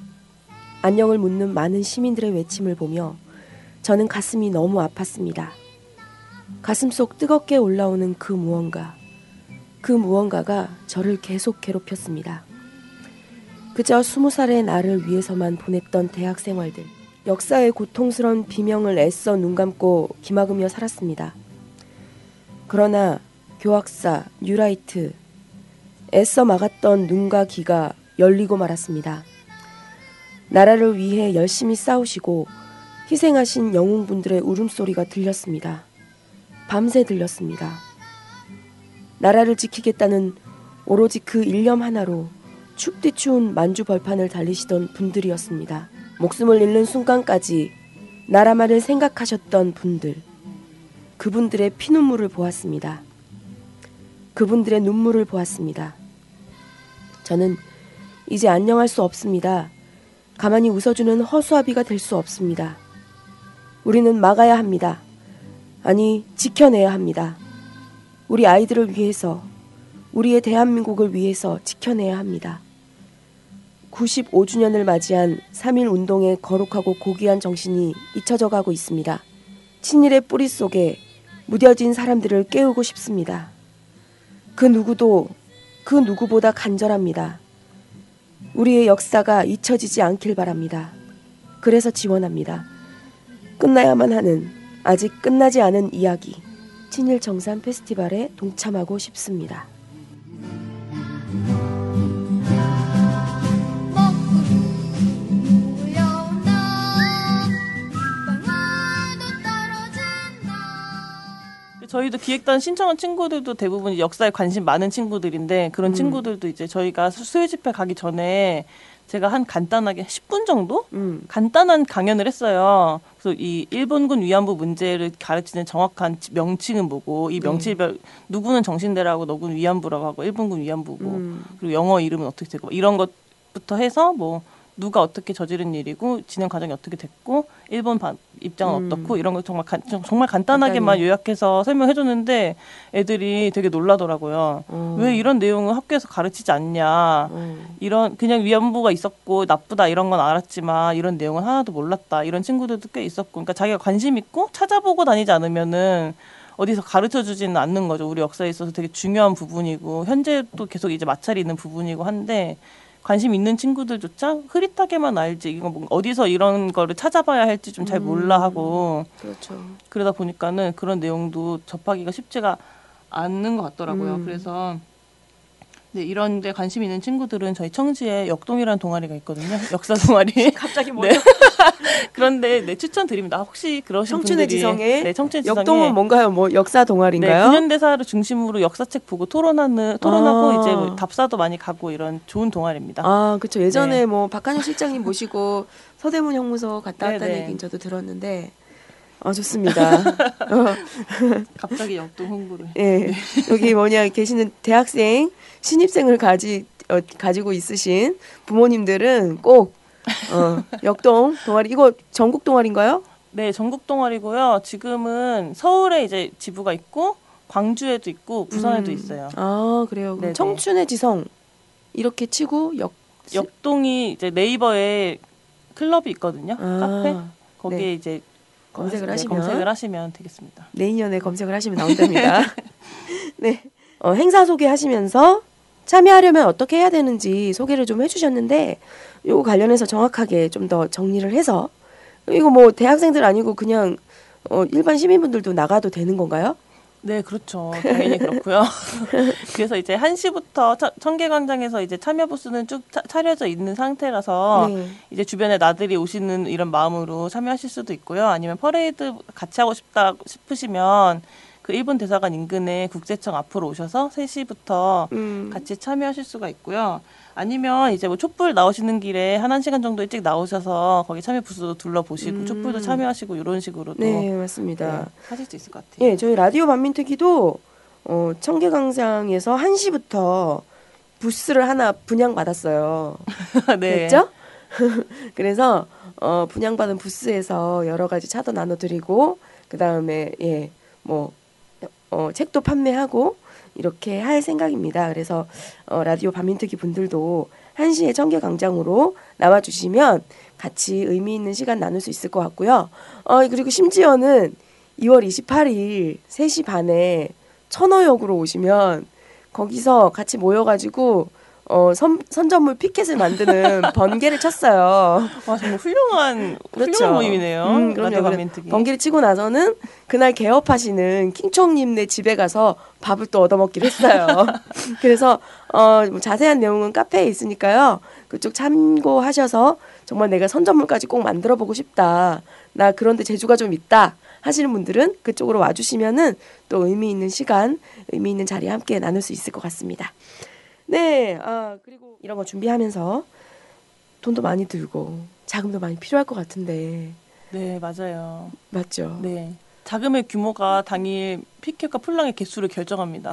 안녕을 묻는 많은 시민들의 외침을 보며 저는 가슴이 너무 아팠습니다. 가슴속 뜨겁게 올라오는 그 무언가가 저를 계속 괴롭혔습니다. 그저 20살의 나를 위해서만 보냈던 대학 생활들, 역사의 고통스러운 비명을 애써 눈 감고 기막으며 살았습니다. 그러나 교학사, 뉴라이트, 애써 막았던 눈과 귀가 열리고 말았습니다. 나라를 위해 열심히 싸우시고 희생하신 영웅분들의 울음소리가 들렸습니다. 밤새 들렸습니다. 나라를 지키겠다는 오로지 그 일념 하나로 춥디 추운 만주 벌판을 달리시던 분들이었습니다. 목숨을 잃는 순간까지 나라만을 생각하셨던 분들, 그분들의 피눈물을 보았습니다. 그분들의 눈물을 보았습니다. 저는 이제 안녕할 수 없습니다. 가만히 웃어주는 허수아비가 될 수 없습니다. 우리는 막아야 합니다. 아니, 지켜내야 합니다. 우리 아이들을 위해서, 우리의 대한민국을 위해서 지켜내야 합니다. 95주년을 맞이한 3.1 운동의 거룩하고 고귀한 정신이 잊혀져 가고 있습니다. 친일의 뿌리 속에 무뎌진 사람들을 깨우고 싶습니다. 그 누구도 그 누구보다 간절합니다. 우리의 역사가 잊혀지지 않길 바랍니다. 그래서 지원합니다. 끝나야만 하는, 아직 끝나지 않은 이야기, 친일 정산 페스티벌에 동참하고 싶습니다. 저희도 기획단 신청한 친구들도 대부분 역사에 관심 많은 친구들인데 그런 친구들도 이제 저희가 수요 집회 가기 전에 제가 한 간단하게 10분 정도 간단한 강연을 했어요. 그래서 이 일본군 위안부 문제를 가르치는 정확한 명칭은 뭐고 이 명칭별 누구는 정신대라고 누구는 위안부라고 하고 일본군 위안부고 그리고 영어 이름은 어떻게 되고 이런 것부터 해서 뭐 누가 어떻게 저지른 일이고 진행 과정이 어떻게 됐고 일본 입장은 어떻고 이런 거 정말 간단하게만 요약해서 설명해줬는데 애들이 되게 놀라더라고요. 왜 이런 내용을 학교에서 가르치지 않냐. 이런 그냥 위안부가 있었고 나쁘다 이런 건 알았지만 이런 내용은 하나도 몰랐다. 이런 친구들도 꽤 있었고 그러니까 자기가 관심 있고 찾아보고 다니지 않으면은 어디서 가르쳐주지는 않는 거죠. 우리 역사에 있어서 되게 중요한 부분이고 현재도 계속 이제 마찰이 있는 부분이고 한데 관심 있는 친구들조차 흐릿하게만 알지 이거 뭐 어디서 이런 거를 찾아봐야 할지 좀 잘 몰라 하고 그렇죠. 그러다 보니까는 그런 내용도 접하기가 쉽지가 않는 것 같더라고요. 그래서 네, 이런 데 관심 있는 친구들은 저희 청지에 역동이라는 동아리가 있거든요. 역사 동아리. 갑자기 뭐요? 네. 그런데 네, 추천드립니다. 혹시 그러신 청춘의 분들이 지성에 네, 청춘의 지성에 역동은 뭔가요? 뭐 역사 동아리인가요? 네, 근현대사를 중심으로 역사책 보고 토론하고 이제 뭐 답사도 많이 가고 이런 좋은 동아리입니다. 아, 그렇죠. 예전에 네. 뭐 박한영 실장님 모시고 서대문 형무소 갔다 왔다는 네네. 얘기는 저도 들었는데 좋습니다. 갑자기 역동 홍보를. 예. 여기 계시는 대학생, 신입생을 가지고 있으신 부모님들은 꼭 역동 동아리 이거 전국 동아리인가요? 네, 전국 동아리고요. 지금은 서울에 이제 지부가 있고 광주에도 있고 부산에도 있어요. 아, 그래요. 네네. 청춘의 지성 이렇게 치고 역동이 이제 네이버에 클럽이 있거든요. 카페. 거기에 네. 이제 검색을 하시면 되겠습니다. 내인연에 검색을 하시면 나온답니다. 네. 행사 소개하시면서 참여하려면 어떻게 해야 되는지 소개를 좀 해주셨는데 요거 관련해서 정확하게 좀 더 정리를 해서 이거 뭐 대학생들 아니고 그냥 일반 시민분들도 나가도 되는 건가요? 네, 그렇죠. 당연히 그렇고요. 그래서 이제 1시부터 청계광장에서 이제 참여 부스는 쭉 차려져 있는 상태라서 이제 주변에 나들이 오시는 이런 마음으로 참여하실 수도 있고요. 아니면 퍼레이드 같이 하고 싶다 싶으시면 그 일본 대사관 인근에 국제청 앞으로 오셔서 3시부터 같이 참여하실 수가 있고요. 아니면 이제 뭐 촛불 나오시는 길에 한 1시간 정도 일찍 나오셔서 거기 참여 부스도 둘러보시고 촛불도 참여하시고 이런 식으로도 네, 맞습니다. 네, 하실 수 있을 것 같아요. 예, 저희 라디오 반민특위도 청계광장에서 1시부터 부스를 하나 분양받았어요. 네. 됐죠? 그래서 분양받은 부스에서 여러 가지 차도 나눠드리고 그 다음에 책도 판매하고 이렇게 할 생각입니다. 그래서 라디오 반민특위 분들도 1시에 청계광장으로 나와주시면 같이 의미 있는 시간 나눌 수 있을 것 같고요. 그리고 심지어는 2월 28일 3시 반에 천호역으로 오시면 거기서 같이 모여가지고 선전물 피켓을 만드는 번개를 쳤어요. 와, 정말 훌륭한 모임이네요. 라디오 반민특위. 번개를 치고 나서는 그날 개업하시는 킹총님네 집에 가서 밥을 또 얻어먹기로 했어요. 그래서 자세한 내용은 카페에 있으니까요. 그쪽 참고하셔서 정말 내가 선전물까지 꼭 만들어보고 싶다. 나 그런데 재주가 좀 있다. 하시는 분들은 그쪽으로 와주시면은 또 의미 있는 시간, 의미 있는 자리에 함께 나눌 수 있을 것 같습니다. 네, 그리고 이런 거 준비하면서 돈도 많이 들고 자금도 많이 필요할 것 같은데. 네, 맞아요. 맞죠? 네. 자금의 규모가 당일 피켓과 풀랑의 개수를 결정합니다.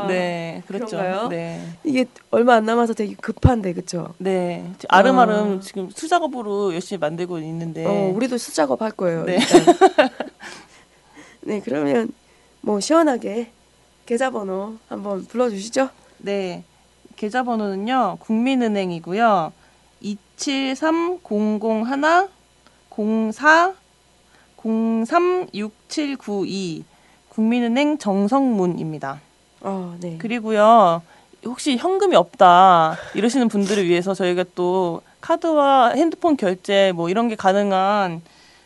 네, 그렇죠. 그런가요? 네. 이게 얼마 안 남아서 되게 급한데, 그렇죠? 네, 아름아름 지금 수작업으로 열심히 만들고 있는데. 우리도 수작업 할 거예요. 네. 네, 그러면 시원하게 계좌번호 한번 불러주시죠. 네, 계좌번호는요 국민은행이고요. 273-001-04-036792 국민은행 정성문입니다. 네. 그리고요 혹시 현금이 없다 이러시는 분들을 위해서 저희가 또 카드와 핸드폰 결제 이런 게 가능한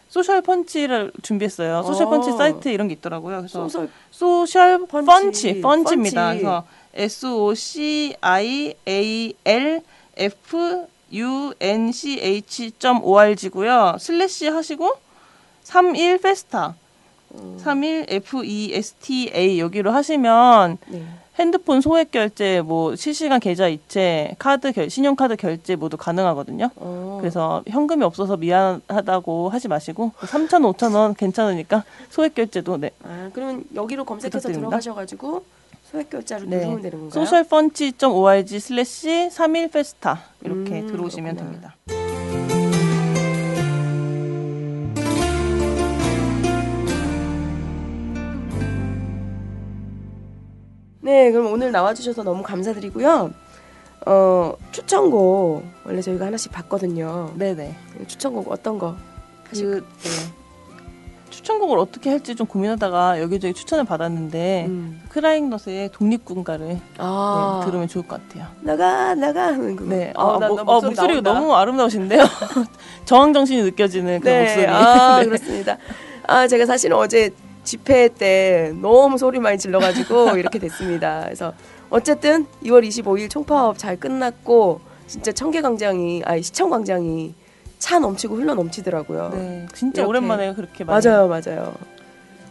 소셜 펀치를 준비했어요. 소셜 펀치 사이트 이런 게 있더라고요. 그래서 소셜 펀치입니다. 그래서 socialfunch.org고요. 슬래시 하시고 31 페스타 31 FESTA 여기로 하시면 핸드폰 소액 결제, 실시간 계좌 이체, 신용카드 결제 모두 가능하거든요. 그래서 현금이 없어서 미안하다고 하지 마시고 3,000원, 5,000원 괜찮으니까 소액 결제도 그러면 여기로 검색해서 들어가셔가지고 소액 결제로 누르면 되는 건가요? socialfunch.org/31페스타 이렇게 들어오시면 됩니다. 네, 그럼 오늘 나와주셔서 너무 감사드리고요. 추천곡 원래 저희가 하나씩 봤거든요. 네네. 추천곡 어떤 거? 추천곡을 어떻게 할지 좀 고민하다가 여기저기 추천을 받았는데 크라잉넛의 독립군가를 들으면 좋을 것 같아요. 나가 하는 거. 네. 목소리가 너무 아름다우신데요. 저항정신이 느껴지는 그 목소리. 네. 그렇습니다. 제가 사실은 어제 집회 때 너무 소리 많이 질러가지고 이렇게 됐습니다. 그래서 어쨌든 2월 25일 총파업 잘 끝났고 진짜 시청광장이 차 넘치고 흘러 넘치더라고요. 네, 진짜 이렇게. 오랜만에 그렇게 많이. 맞아요.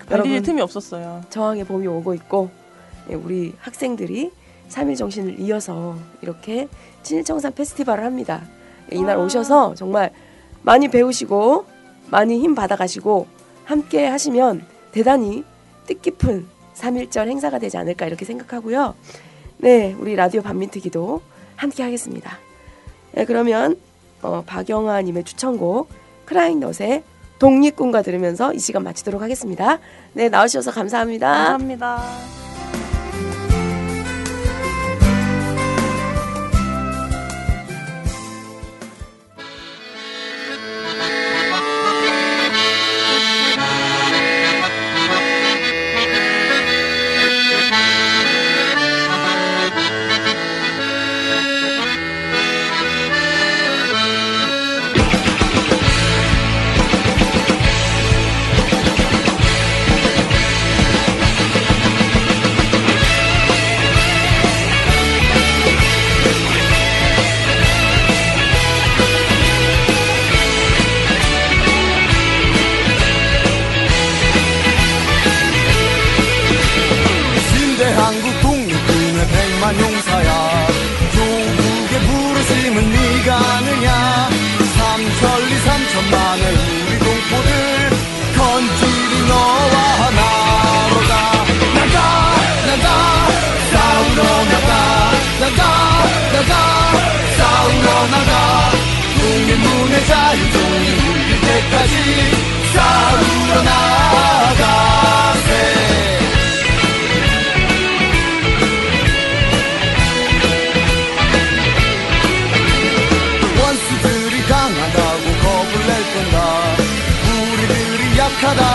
달릴 틈이 없었어요. 저항의 봄이 오고 있고 우리 학생들이 3일 정신을 이어서 이렇게 친일청산 페스티벌을 합니다. 이날 오셔서 정말 많이 배우시고 많이 힘 받아가시고 함께 하시면 대단히 뜻깊은 3.1절 행사가 되지 않을까 이렇게 생각하고요. 네, 우리 라디오 반민특위도 함께 하겠습니다. 네, 그러면 박영아님의 추천곡 크라잉넛의 독립군가 들으면서 이 시간 마치도록 하겠습니다. 네, 나와주셔서 감사합니다. 감사합니다. 용사야 조국의 부르심은 네가 아느냐 삼천리 삼천만의 우리 동포들 건질이 너와 하나로다 나가 싸우러 나가 싸우러 나가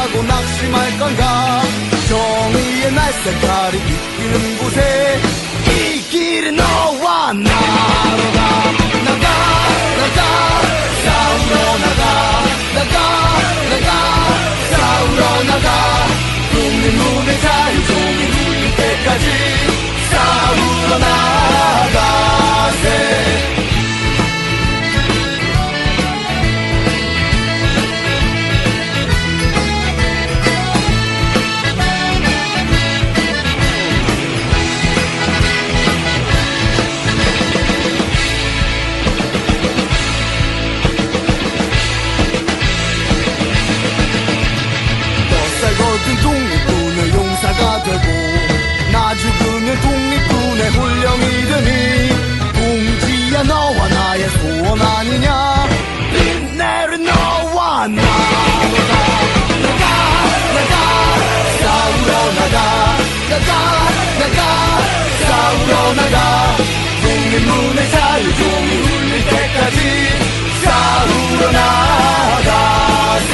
하고 낙심할 건가 정의의 날색깔이 비키는 곳에 이 길은 너와 나로다 나가 싸우러 나가 싸우러 나가 국민문의 자유종이 울릴 때까지 싸우러 나가세 독립군의 용사가 되고 나 죽으면 독립군의 홀령이 되니 공지야 너와 나의 소원 아니냐 빛내는 너와 나로다 나가 싸우러 나가 싸우러 나가 독립문의 자유종이 울릴 때까지 싸우러 나가세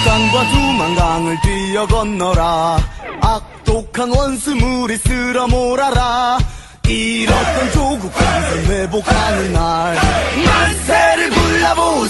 강과 두만강을 뛰어 건너라 악독한 원수물이 쓸어 몰아라 잃었던 조국 한선 회복하는 날 만세를 불러보자